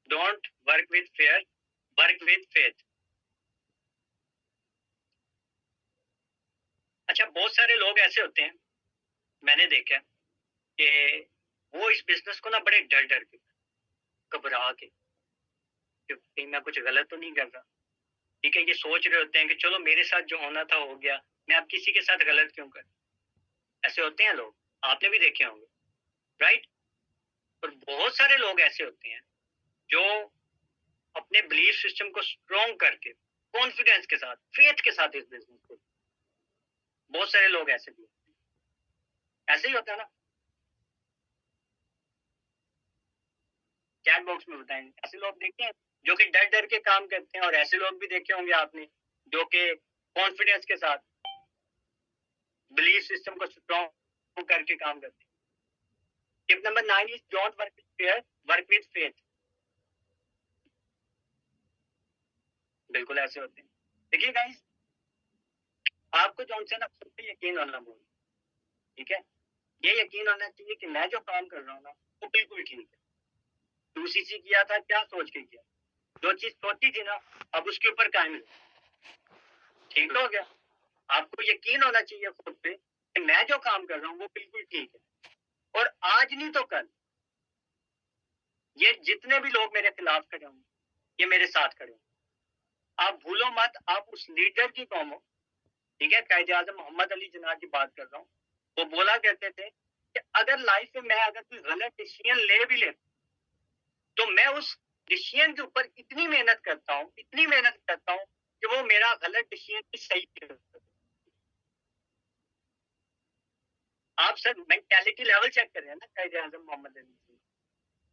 Don't work with fear, work with faith. अच्छा, बहुत सारे लोग ऐसे होते हैं, मैंने देखा कि वो इस बिजनेस को ना बड़े डर डर के, घबरा के, कि मैं कुछ गलत तो नहीं कर रहा, ठीक है, ये सोच रहे होते हैं कि चलो मेरे साथ जो होना था हो गया, मैं अब किसी के साथ गलत क्यों कर। ऐसे होते हैं लोग, आपने भी देखे होंगे, राइट। और बहुत सारे लोग ऐसे होते हैं जो अपने बिलीफ सिस्टम को स्ट्रॉन्ग करके, कॉन्फिडेंस के साथ, फेथ के साथ इस बिजनेस को, बहुत सारे लोग ऐसे भी होते हैं। ऐसे ही होता है ना, चैट बॉक्स में बताएंगे, ऐसे लोग देखे हैं जो कि डर डर के काम करते हैं, और ऐसे लोग भी देखे होंगे आपने जो कि कॉन्फिडेंस के साथ बिलीफ सिस्टम को स्ट्रॉन्ग करके काम करते हैं। Tip number 9 is don't work with fear, work with faith. बिल्कुल ऐसे होते हैं। देखिए गाइस, आपको जो से ना खुद पे यकीन होना बोल, ठीक है, ये यकीन होना चाहिए कि मैं जो काम कर रहा हूँ ना वो बिल्कुल ठीक है। दूसरी चीज किया था, क्या सोच के किया, जो चीज सोची थी ना अब उसके ऊपर कायम है, ठीक हो गया। आपको यकीन होना चाहिए खुद पे कि मैं जो काम कर रहा हूँ वो बिल्कुल ठीक है, और आज नहीं तो कल ये जितने भी लोग मेरे खिलाफ खड़े होंगे ये मेरे साथ खड़े होंगे। आप भूलो मत, आप उस लीडर की कौम हो, ठीक है। कायदे आजम मोहम्मद अली जिन्ना की बात कर रहा हूँ। वो बोला करते थे कि अगर लाइफ में मैं अगर कोई गलत डिसीजन ले भी ले तो मैं उस डिसीजन के ऊपर इतनी मेहनत करता हूँ, इतनी मेहनत करता हूँ कि वो मेरा गलत डिसीजन भी सही कर। आप सर मेंटालिटी लेवल चेक करें ना कायदे आजम मोहम्मद अली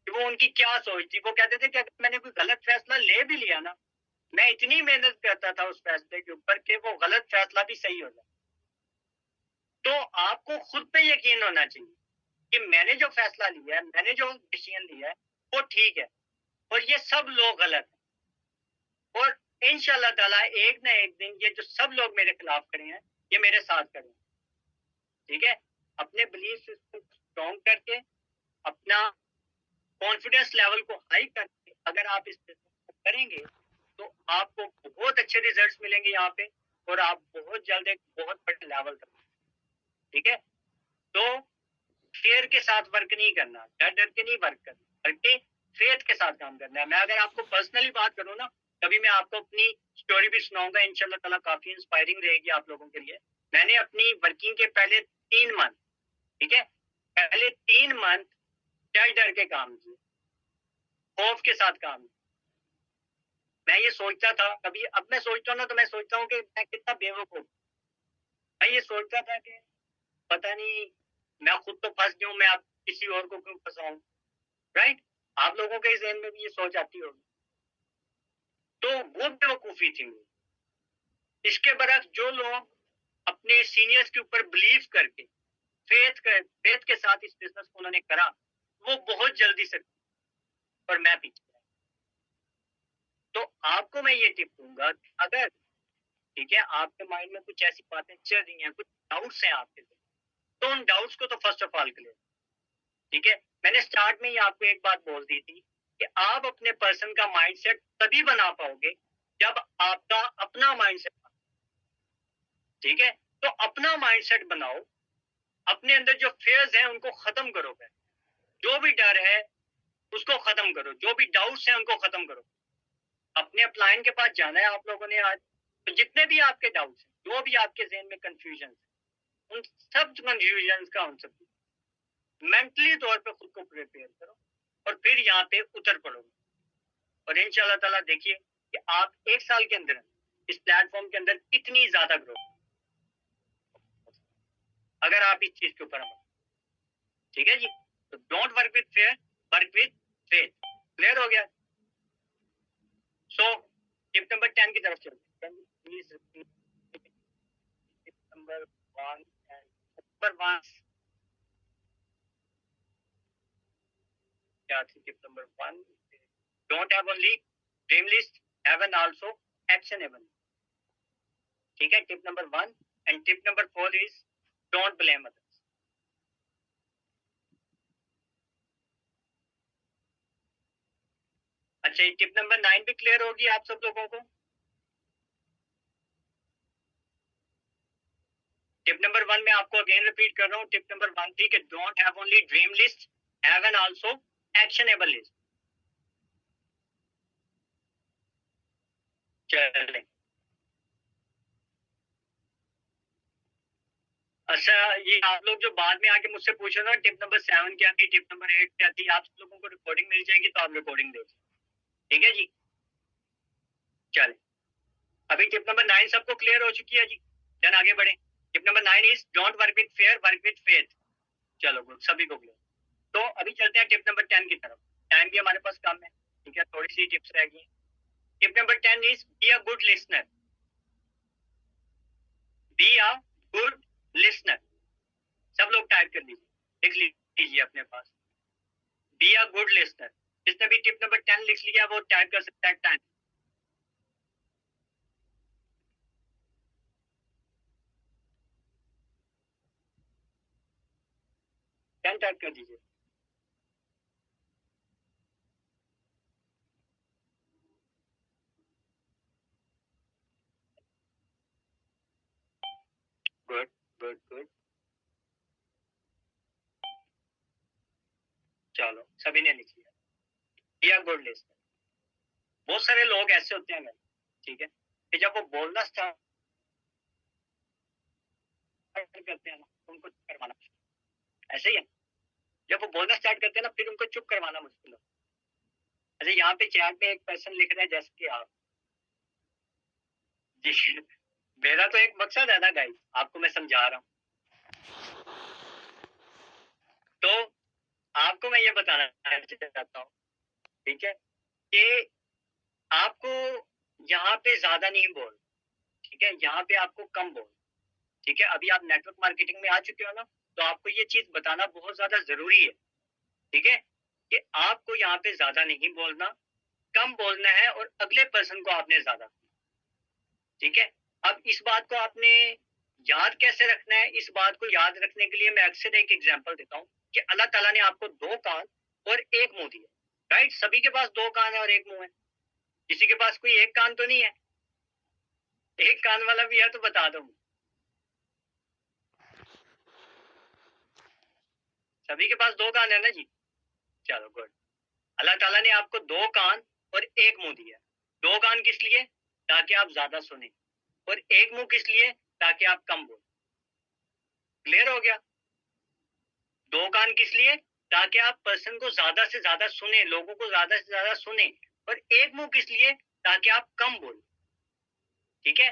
कि वो उनकी क्या सोच थी। वो कहते थे कि अगर मैंने कोई गलत फैसला ले भी लिया ना, मैं इतनी मेहनत करता था उस फैसले के ऊपर कि वो गलत फैसला भी सही हो जाए। तो आपको खुद पे यकीन होना चाहिए कि मैंने जो फैसला लिया है, मैंने जो डिसीजन लिया है वो ठीक है। और ये सब लोग गलत हैं। और इंशाल्लाह ताला एक ना एक दिन ये जो सब लोग मेरे खिलाफ खड़े हैं ये मेरे साथ खड़े हैं। ठीक है, अपने बिलीफ सिस्टम को स्ट्रॉन्ग करके, अपना कॉन्फिडेंस लेवल को हाई करके अगर आप इस बिजनेस को करेंगे तो आपको बहुत अच्छे रिजल्ट्स मिलेंगे यहाँ पे, और आप बहुत जल्द एक बहुत बड़े लेवल तक। ठीक है, तो फेयर के साथ वर्क नहीं करना, डर डर के नहीं वर्क करना, बल्कि फेथ के साथ काम करना है। मैं अगर आपको पर्सनली बात करूँ ना, कभी मैं आपको अपनी स्टोरी भी सुनाऊंगा, इंशाल्लाह ताला काफी इंस्पायरिंग रहेगी आप लोगों के लिए। मैंने अपनी वर्किंग के पहले 3 मंथ, ठीक है, पहले 3 मंथ डर डर के काम किए, खौफ के साथ काम किया। मैं ये सोचता था, कभी अब मैं सोचता हूँ ना तो मैं सोचता हूँ कि मैं कितना बेवकूफ। मैं ये सोचता था कि पता नहीं मैं खुद तो फंस गया हूँ, मैं अब किसी और को क्यों फंसाऊं। राइट, आप लोगों के ज़हन में भी ये सोच आती होगी। तो वो बेवकूफी थी। इसके बरक्स जो लोग अपने सीनियर्स के ऊपर बिलीव करके फेथ के साथ इस बिजनेस को उन्होंने करा, वो बहुत जल्दी से, और मैं पीछे। तो आपको मैं ये टिप दूंगा कि अगर, ठीक है, आपके माइंड में कुछ ऐसी बातें चल रही हैं, कुछ डाउट्स हैं आपके, तो उन डाउट्स को तो फर्स्ट ऑफ ऑल क्लियर। ठीक है, मैंने स्टार्ट में ही आपको एक बात बोल दी थी कि आप अपने पर्सन का माइंडसेट तभी बना पाओगे जब आपका अपना माइंडसेट। ठीक है, तो अपना माइंडसेट बनाओ, अपने अंदर जो फियर्स हैं उनको खत्म करो, जो भी डर है उसको खत्म करो, जो भी डाउट्स हैं उनको खत्म करो। अपने अपलाइन के पास जाना है आप लोगों ने आज, तो जितने भी आपके डाउट्स हैं, जो भी आपके ज़हन में कंफ्यूजन है, उन सब कंफ्यूजन का आंसर मेंटली तौर पे खुद को प्रिपेयर करो और फिर यहाँ पे उतर पड़ो। और इंशाल्लाह ताला देखिए कि आप 1 साल के अंदर इस प्लेटफॉर्म के अंदर कितनी ज्यादा ग्रो, अगर आप इस चीज के ऊपर अमल। ठीक है जी, तो don't work with fair, work with faith. Clear हो गया? सो टिप नंबर 10 की तरफ चलते हैं। प्लीज टिप नंबर 1 क्या थी? Tip number 1, don't have only dream list, have an also actionable. ठीक है, tip number 1। And tip number 4 is don't blame others. अच्छा, ये टिप नंबर 9 भी क्लियर होगी आप सब लोगों को? टिप नंबर 1 में आपको अगेन रिपीट कर रहा हूँ, टिप नंबर 1 थी कि don't have only dream list, have an also actionable list. चलें, अच्छा, ये आप लोग जो बाद में आके मुझसे पूछो ना टिप नंबर 7 क्या थी, टिप नंबर 8 क्या थी, आप सब लोगों को रिकॉर्डिंग मिल जाएगी तो आप रिकॉर्डिंग देखिए। ठीक है जी, चले, अभी टिप नंबर 9 सबको क्लियर हो चुकी है जी। देन आगे बढ़े। Tip number 9 is don't work with fair, work with faith. चलो गुड, सभी को क्लियर। तो अभी चलते हैं टिप नंबर 10 की तरफ। टाइम भी हमारे पास कम है, ठीक है, थोड़ी सी टिप्स रह गई। Tip number 10 is be a good listener. Be a good listener, सब लोग टाइप कर लीजिए, लिख लीजिए अपने पास, बी अ गुड लिसनर। जिसने भी टिप नंबर 10 लिख लिया वो टाइप कर सकता है 10। टाइप कर दीजिए। गुड गुड गुड, चलो सभी ने लिख लिया, बी अ गुड लिसनर। बहुत सारे लोग ऐसे होते हैं, ठीक है, कि जब वो बोलना स्टार्ट करते हैं ना उनको चुप करवाना, ऐसे ही है, जब वो बोलना स्टार्ट करते हैं ना फिर उनको चुप करवाना मुश्किल होता है। अच्छा, यहाँ पे चैट में एक पर्सन लिख रहा है जैसे कि आप जी, मेरा तो एक मकसद है ना गाइस, आपको मैं समझा रहा हूँ। तो आपको मैं ये बताना चाहता हूँ, ठीक है, कि आपको यहाँ पे ज्यादा नहीं बोल, ठीक है, यहाँ पे आपको कम बोल। ठीक है, अभी आप नेटवर्क मार्केटिंग में आ चुके हो ना, तो आपको ये चीज बताना बहुत ज्यादा जरूरी है। ठीक है, कि आपको यहाँ पे ज्यादा नहीं बोलना, कम बोलना है और अगले पर्सन को आपने ज्यादा, ठीक है। अब इस बात को आपने याद कैसे रखना है, इस बात को याद रखने के लिए मैं अक्सर एक एग्जांपल देता हूँ कि अल्लाह ताला ने आपको 2 कान और 1 मुंह दिया, राइट। सभी के पास 2 कान है और 1 मुंह है, किसी के पास कोई 1 कान तो नहीं है। 1 कान वाला भी है तो बता दो, सभी के पास 2 कान है ना जी। चलो गुड। अल्लाह ताला ने आपको 2 कान और 1 मुंह दिया। 2 कान किस लिए? ताकि आप ज्यादा सुने, और 1 मुंह किस लिए? ताकि आप कम बोले। क्लियर हो गया? 2 कान किस लिए? ताकि आप पर्सन को ज्यादा से ज्यादा सुने, लोगों को ज्यादा से ज्यादा सुने, और 1 मुंह किस लिए? ताकि आप कम बोले, ठीक है।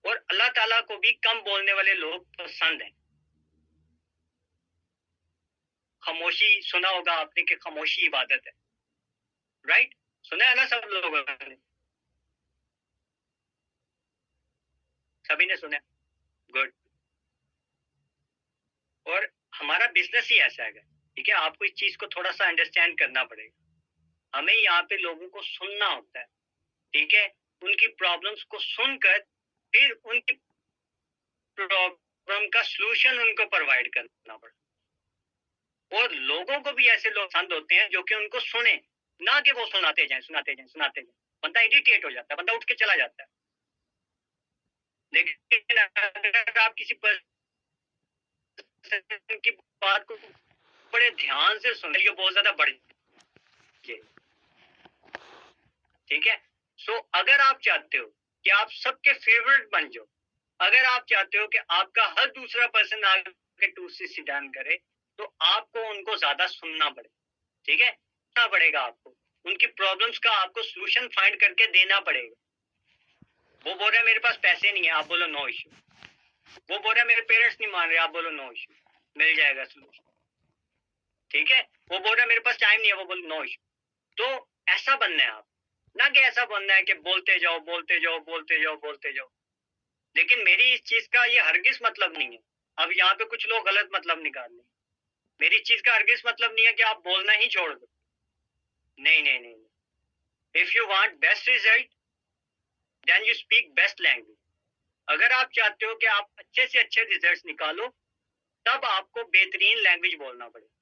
और अल्लाह ताला को भी कम बोलने वाले लोग पसंद हैं। खामोशी सुना होगा आपने कि खामोशी इबादत है, राइट। सुना है ना सब लोगों ने? सभी ने सुना? गुड। और हमारा बिजनेस ही ऐसा है, ठीक है। आपको इस चीज को थोड़ा सा अंडरस्टैंड करना पड़ेगा। हमें यहाँ पे लोगों को सुनना होता है, ठीक है। उनकी प्रॉब्लम्स को सुनकर फिर उनकी प्रॉब्लम का सलूशन उनको प्रोवाइड करना पड़ता है। और लोगों को भी ऐसे लोग पसंद होते हैं जो कि उनको सुने, ना कि वो सुनाते जाएं सुनाते जाएं सुनाते जाएं। बंदा इरिटेट हो जाता है, बंदा उठ के चला जाता है। लेकिन अगर आप किसी पर्सन की बात को बड़े ध्यान से सुने, ये बहुत ज्यादा बढ़ जाए, ठीक है। सो अगर आप चाहते हो कि आप सबके फेवरेट बन जाओ, अगर आप चाहते हो कि आपका हर दूसरा पर्सन आके टू से सिडान करे, तो आपको उनको ज्यादा सुनना पड़ेगा, ठीक है। सुनना पड़ेगा आपको, उनकी प्रॉब्लम्स का आपको सॉल्यूशन फाइंड करके देना पड़ेगा। वो बोल रहा है मेरे पास पैसे नहीं है, आप बोलो नो इश्यू। वो बोल रहा है मेरे पेरेंट्स नहीं मान रहे, आप बोलो नो इश्यू, मिल जाएगा सॉल्यूशन, ठीक है। वो बोल रहा है मेरे पास टाइम नहीं है, वो बोलो नो इश्यू। तो ऐसा बनना है आप, ना कि ऐसा बनना है कि बोलते जाओ बोलते जाओ बोलते जाओ बोलते जाओ। लेकिन मेरी इस चीज का ये हरगिज मतलब नहीं है, अब यहाँ पे कुछ लोग गलत मतलब निकाल लें, मेरी इस चीज का हरगिज मतलब नहीं है कि आप बोलना ही छोड़ दो। नहीं नहीं नहीं, if you want best result then you speak best language. अगर आप चाहते हो कि आप अच्छे से अच्छे रिजल्ट्स निकालो, तब आपको बेहतरीन लैंग्वेज बोलना पड़ेगा।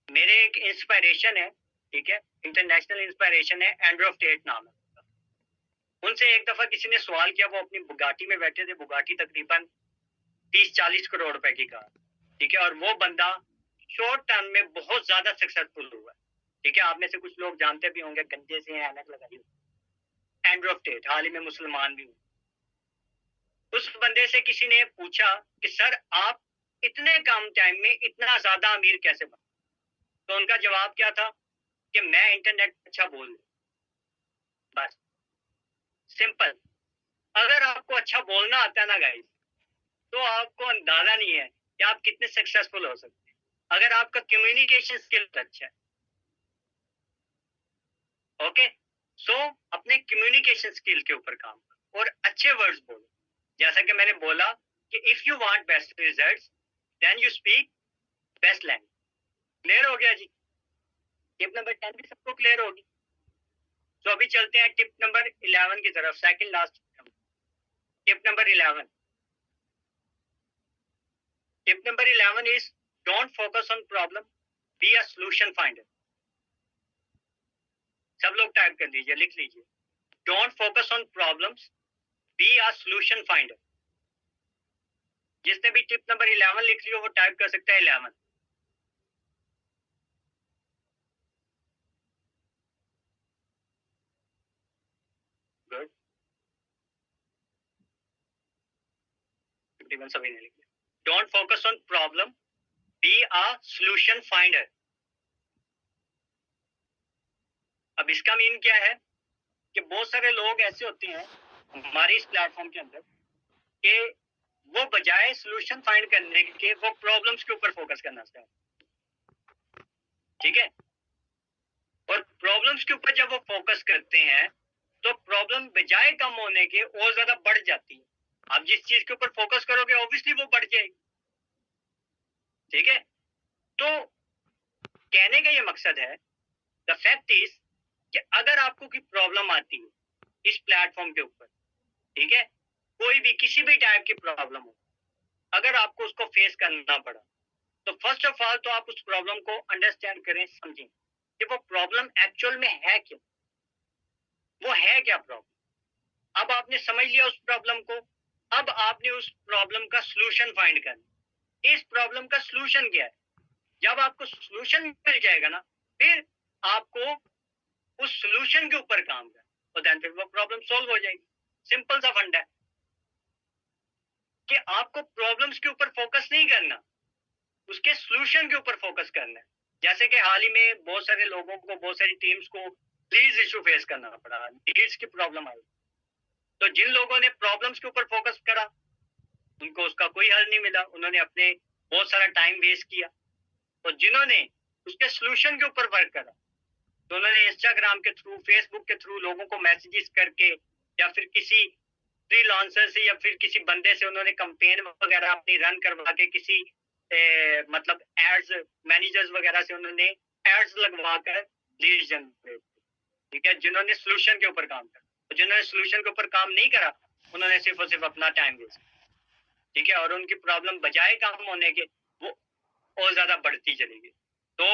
मेरे एक इंस्पिरेशन है, ठीक है, इंटरनेशनल इंस्पिरेशन है, एंड्रू टेट नाम है। उनसे एक दफा किसी ने सवाल किया, वो अपनी बुगाटी में बैठे थे, बुगाटी तकरीबन 30-40 करोड़ रुपए की कार, ठीक है। और वो बंदा शॉर्ट टर्म में बहुत ज्यादा सक्सेसफुल हुआ, ठीक है। आप में से कुछ लोग जानते भी होंगे, गंजे से ऐनक लगाई, एंड्रू टेट, हाल ही में मुसलमान भी हुए। उस बंदे से किसी ने पूछा कि सर आप इतने कम टाइम में इतना ज्यादा अमीर कैसे बने? तो उनका जवाब क्या था कि मैं इंटरनेट अच्छा बोल लूं, बस, सिंपल। अगर आपको अच्छा बोलना आता है ना गाइस, तो आपको अंदाजा नहीं है कि आप कितने सक्सेसफुल हो सकते हैं, अगर आपका कम्युनिकेशन स्किल अच्छा है। ओके, सो अपने कम्युनिकेशन स्किल के ऊपर काम करो और अच्छे वर्ड्स बोलो। जैसा कि मैंने बोला कि if you want best results then you speak best language. Clear हो गया जी? टिप नंबर 10 भी सबको क्लियर होगी। तो अभी चलते हैं टिप नंबर 11 की तरफ, second last tip number 11। Tip number 11 is don't focus on problem, be a solution finder. सब लोग टाइप कर लीजिए, लिख लीजिए, don't focus on problems, be a solution finder. जिसने भी टिप नंबर 11 लिख लियो वो टाइप कर सकता है 11। गुड, 51 सभी ने लिख लिया। Don't focus on problem, be a solution finder. अब इसका मीन क्या है कि बहुत सारे लोग ऐसे होते हैं हमारे इस प्लेटफॉर्म के अंदर कि वो बजाय सॉल्यूशन फाइंड करने के वो प्रॉब्लम्स के ऊपर फोकस करना चाहते हैं, ठीक है। और प्रॉब्लम्स के ऊपर जब वो फोकस करते हैं तो प्रॉब्लम बजाय कम होने के और ज्यादा बढ़ जाती है। आप जिस चीज के ऊपर फोकस करोगे ऑब्वियसली वो बढ़ जाएगी, ठीक है। तो कहने का ये मकसद है, द फैक्ट इज कि अगर आपको कोई प्रॉब्लम आती है इस प्लेटफॉर्म के ऊपर, ठीक है, कोई भी किसी भी टाइप की प्रॉब्लम हो, अगर आपको उसको फेस करना पड़ा, तो फर्स्ट ऑफ ऑल तो आप उस प्रॉब्लम को अंडरस्टैंड करें, समझें कि वो प्रॉब्लम एक्चुअल में है क्या, वो है क्या प्रॉब्लम। अब आपने समझ लिया उस प्रॉब्लम को, अब आपने उस प्रॉब्लम का सॉल्यूशन फाइंड करना। इस प्रॉब्लम का सॉल्यूशन क्या है, जब आपको सॉल्यूशन मिल जाएगा ना, फिर आपको उस सॉल्यूशन के ऊपर काम करना, और देन फिर वो प्रॉब्लम सॉल्व हो जाएगी। सिंपल सा फंडा है कि आपको प्रॉब्लम्स के ऊपर फोकस नहीं करना, उसके सॉल्यूशन के ऊपर फोकस करना है। जैसे कि हाल ही में बहुत सारे लोगों को, बहुत सारी टीम्स को लीज इशू फेस करना पड़ा, लीज की प्रॉब्लम आई। तो जिन लोगों ने प्रॉब्लम्स के ऊपर फोकस करा, उनको उसका कोई हल नहीं मिला, उन्होंने अपने बहुत सारा टाइम वेस्ट किया। तो जिन्होंने उसके सॉल्यूशन के ऊपर वर्क करा, तो उन्होंने इंस्टाग्राम के थ्रू, फेसबुक के थ्रू लोगों को मैसेजेस करके, या फिर किसी फ्रीलांसर से या फिर किसी बंदे से उन्होंने कैंपेन वगैरह अपनी रन करवा के, किसी मतलब एड्स मैनेजर्स वगैरह से उन्होंने एड्स लगवा कर लीड जनरेट, ठीक है, जिन्होंने सॉल्यूशन के ऊपर काम करा। तो जिन्होंने सॉल्यूशन के ऊपर काम नहीं करा, उन्होंने सिर्फ और सिर्फ अपना टाइम वेस्ट, ठीक है, और उनकी प्रॉब्लम बजाय काम होने के वो और ज्यादा बढ़ती चलेगी। तो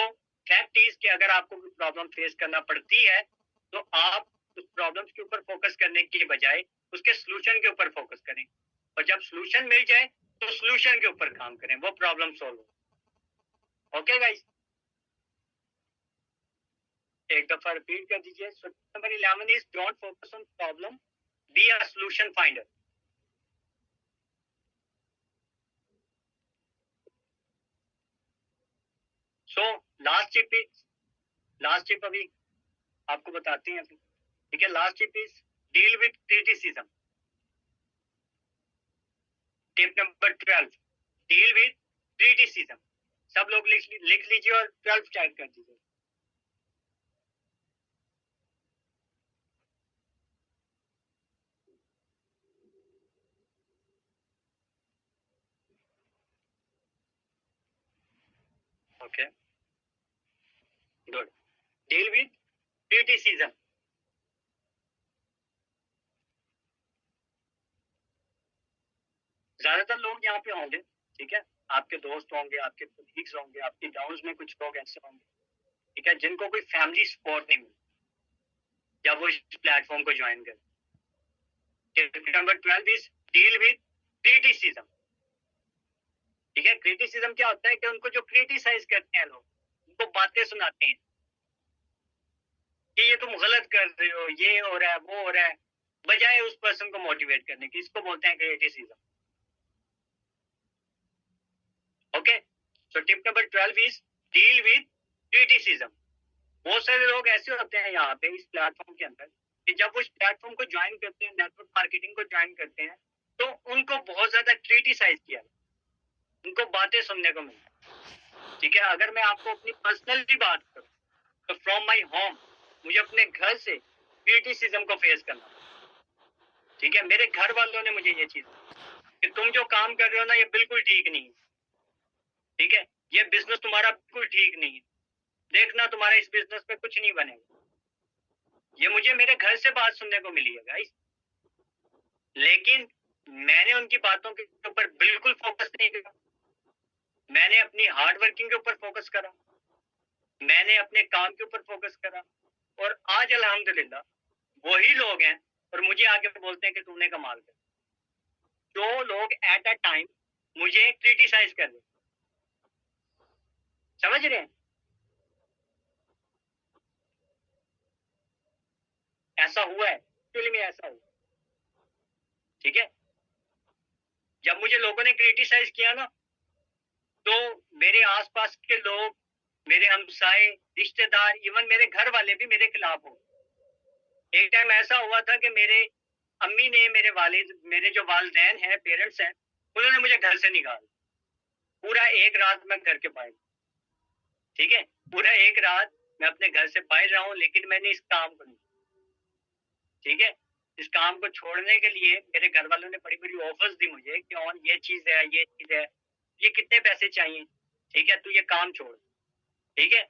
फैक्ट इज कि अगर आपको कोई प्रॉब्लम फेस करना पड़ती है, तो आप उस प्रॉब्लम्स के ऊपर फोकस करने के बजाय उसके सॉल्यूशन के ऊपर फोकस करें, और जब सॉल्यूशन मिल जाए तो सॉल्यूशन के ऊपर काम करें, वो प्रॉब्लम सॉल्व हो। ओके गाइस, एक दफा रिपीट कर दीजिए। So number 11 is don't focus on problem, be a solution finder. So last tip अभी आपको बताते हैं अभी, ठीक है। Last tip is deal with criticism. Tip number 12, deal with criticism. सब लोग लिख लीजिए और 12 टाइप कर दीजिए। Okay, good. Deal with criticism. ज्यादातर लोग यहाँ पे होंगे, ठीक है, आपके दोस्त होंगे, आपके कोलीग्स होंगे, आपके डाउन्स में कुछ लोग ऐसे होंगे, ठीक है, जिनको कोई फैमिली सपोर्ट नहीं मिली जब वो इस प्लेटफॉर्म को ज्वाइन करें। Tip number 12 is deal with criticism, ठीक है। क्रिटिसिज्म क्या होता है कि उनको जो क्रिटिसाइज करते हैं लोग, उनको बातें सुनाते हैं कि ये तुम गलत कर रहे हो, ये हो रहा है, वो हो रहा है, बजाय उस पर्सन को मोटिवेट करने की। इसको बोलते हैं criticism. Okay, so tip number 12 is deal with criticism. बहुत सारे लोग ऐसे होते हैं यहाँ पे इस प्लेटफॉर्म के अंदर कि जब वो इस प्लेटफॉर्म को ज्वाइन करते हैं, नेटवर्क मार्केटिंग को ज्वाइन करते हैं, तो उनको बहुत ज्यादा क्रिटिसाइज किया, उनको बातें सुनने को मिलती, ठीक है। अगर मैं आपको अपनी पर्सनली बात करूं, तो फ्रॉम माई होम मुझे अपने घर से क्रिटिसिज्म को फेस करना, ठीक है। मेरे घर वालों ने मुझे ये चीज कि तुम जो काम कर रहे हो ना, ये बिल्कुल ठीक नहीं है, ठीक है, ये बिजनेस तुम्हारा बिल्कुल ठीक नहीं है, देखना तुम्हारे इस बिजनेस में कुछ नहीं बनेगा। ये मुझे मेरे घर से बात सुनने को मिली है गाइस, लेकिन मैंने उनकी बातों के ऊपर बिल्कुल फोकस नहीं किया। मैंने अपनी हार्ड वर्किंग के ऊपर फोकस करा, मैंने अपने काम के ऊपर फोकस करा, और आज अल्हम्दुलिल्लाह वही लोग हैं और मुझे आगे बोलते हैं कि तुमने कमाल कर। जो लोग एट अ टाइम मुझे क्रिटिसाइज कर रहे, समझ रहे हैं, ऐसा हुआ है, एक्चुअली में ऐसा हुआ, ठीक है। जब मुझे लोगों ने क्रिटिसाइज किया ना, तो मेरे आसपास के लोग, मेरे हमसाए, रिश्तेदार, इवन मेरे घर वाले भी मेरे खिलाफ हो। एक टाइम ऐसा हुआ था कि मेरे अम्मी ने, मेरे वालिद, मेरे जो वालिदैन हैं, पेरेंट्स हैं, उन्होंने मुझे घर से निकाला। पूरा एक रात मैं घर के बाहर, ठीक है, पूरा एक रात मैं अपने घर से बाहर रहा हूँ, लेकिन मैंने इस काम को नहीं, ठीक है, इस काम को छोड़ने के लिए मेरे घर वालों ने बड़ी बड़ी ऑफर्स दी मुझे कि ऑन ये चीज है, ये चीज है, ये कितने पैसे चाहिए, ठीक है, तू ये काम छोड़, ठीक है।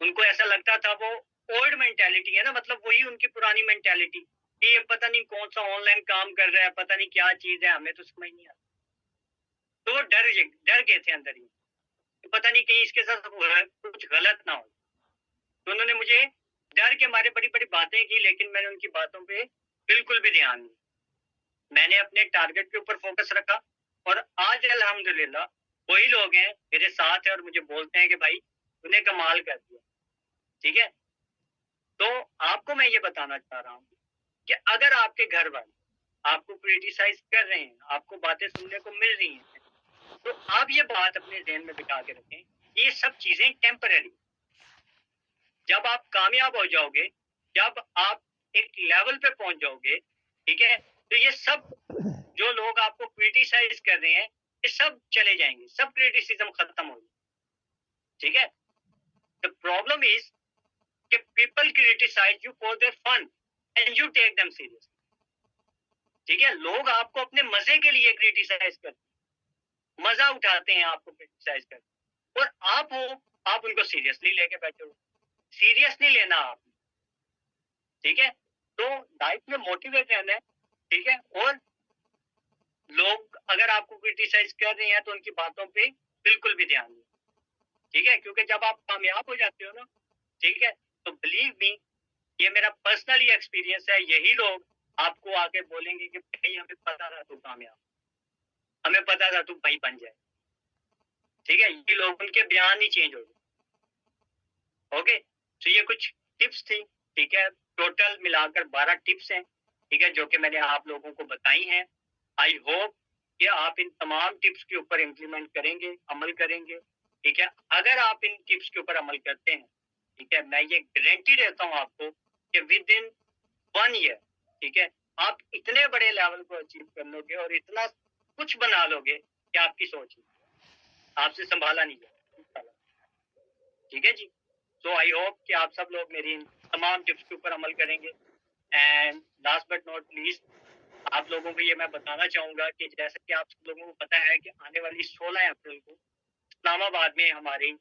उनको ऐसा लगता था, वो ओल्ड मेंटेलिटी है ना, मतलब वही उनकी पुरानी मेंटेलिटी कि ये पता नहीं कौन सा ऑनलाइन काम कर रहा है, पता नहीं क्या चीज है, हमें तो समझ नहीं आता। तो वो डर गए थे अंदर ही, तो पता नहीं कहीं इसके साथ कुछ गलत ना हो। तो उन्होंने मुझे डर के मारे बड़ी बड़ी बातें की, लेकिन मैंने उनकी बातों पे बिल्कुल भी ध्यान नहीं। मैंने अपने टारगेट के ऊपर फोकस रखा और आज अल्हम्दुलिल्लाह वही लोग हैं मेरे साथ है और मुझे बोलते हैं कि भाई तूने कमाल कर दिया। ठीक है, तो आपको मैं ये बताना चाह रहा हूँ कि अगर आपके घर वाले आपको क्रिटिसाइज कर रहे हैं, आपको बातें सुनने को मिल रही हैं, तो आप ये बात अपने ज़हन में बिठा के रखें, ये सब चीजें टेम्पररी। जब आप कामयाब हो जाओगे, जब आप एक लेवल पे पहुंच जाओगे, ठीक है, तो ये सब जो लोग आपको क्रिटिसाइज कर रहे हैं ये सब चले जाएंगे, सब क्रिटिसिज्म खत्म हो जाए। ठीक है, द प्रॉब्लम इज कि people criticise you for their fun and you take them serious. ठीक है, लोग आपको अपने मजे के लिए क्रिटिसाइज करते हैं, मजा उठाते हैं आपको क्रिटिसाइज करते, और आप उनको सीरियसली लेके बैठे हो। सीरियस नहीं लेना आप। ठीक है, तो लाइफ में मोटिवेट रहना है। ठीक है, और लोग अगर आपको क्रिटिसाइज कर रहे हैं तो उनकी बातों पे बिल्कुल भी ध्यान नहीं। ठीक है, क्योंकि जब आप कामयाब हो जाते हो ना, ठीक है, तो बिलीव मी, ये मेरा पर्सनली एक्सपीरियंस है, यही लोग आपको आके बोलेंगे कि भाई हमें पता था तू कामयाब, हमें पता था तू भाई बन जाए। ठीक है, ये लोग, उनके बयान ही चेंज हो गए। ओके, तो ये कुछ टिप्स थी। ठीक है, टोटल मिलाकर 12 टिप्स हैं। ठीक है, जो कि मैंने आप लोगों को बताई हैं। आई होप कि आप इन तमाम टिप्स के ऊपर इम्प्लीमेंट करेंगे, अमल करेंगे। ठीक है, अगर आप इन टिप्स के ऊपर अमल करते हैं, ठीक है, मैं ये गारंटी देता हूँ आपको कि विद इन 1 ईयर, ठीक है, आप इतने बड़े लेवल को अचीव कर लोगे और इतना कुछ बना लोगे कि आपकी सोच आपसे संभाला नहीं जाए। ठीक है जी, सो आई होप कि आप सब लोग मेरी इन तमाम टिप्स के ऊपर अमल करेंगे। And last but not least, आप लोगों को ये मैं बताना चाहूंगा कि जैसे कि आप सब लोगों को पता है कि आने वाली 16 अप्रैल को इस्लामाबाद में हमारी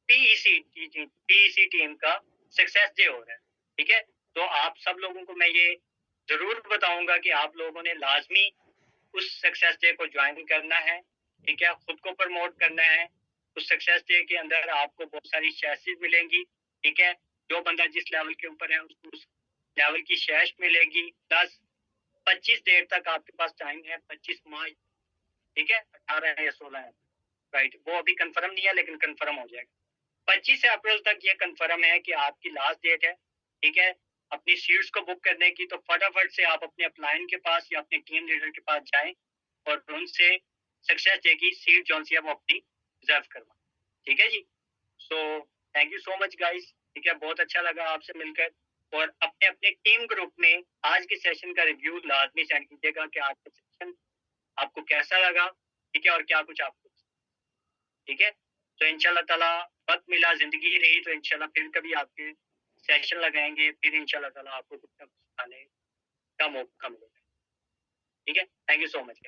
पीईसी टीम का सक्सेस डे हो रहा है। ठीक है, तो आप सब लोगों को मैं ये जरूर बताऊंगा कि आप लोगों ने लाजमी उस सक्सेस डे को ज्वाइन करना है। ठीक है, खुद को प्रमोट करना है। उस सक्सेस डे के अंदर आपको बहुत सारी शैसेस मिलेंगी। ठीक है, जो बंदा जिस लेवल के ऊपर है उसको उस लेवल की शैश मिलेगी। प्लस 25 डेट तक आपके पास टाइम है, 25 मार्च, ठीक है, 18 या 16 है, राइट, वो अभी कंफर्म नहीं है लेकिन कंफर्म हो जाएगा। 25 अप्रैल तक ये कंफर्म है कि आपकी लास्ट डेट है। ठीक है, अपनी सीट्स को बुक करने की, तो फटाफट से आप अपने अपलाइन के पास या अपने टीम लीडर के पास जाएं और उनसे सक्सेस डे की सीट जो सी वो अपनी रिजर्व करवाएं। ठीक है जी, so thank you so much guys. ठीक है, बहुत अच्छा लगा आपसे मिलकर। और अपने अपने टीम ग्रुप में आज के सेशन का रिव्यू लाजमी सेंड कीजिएगा कि आज का सेशन आपको कैसा लगा। ठीक है, और क्या कुछ आपको, ठीक है, तो इंशाल्लाह ताला वक्त मिला, जिंदगी रही तो इंशाल्लाह फिर कभी आपके सेशन लगाएंगे, फिर इंशाल्लाह ताला आपको कुछ ना कुछ सिखाने का मौका मिलेगा। ठीक है, थैंक यू सो मच।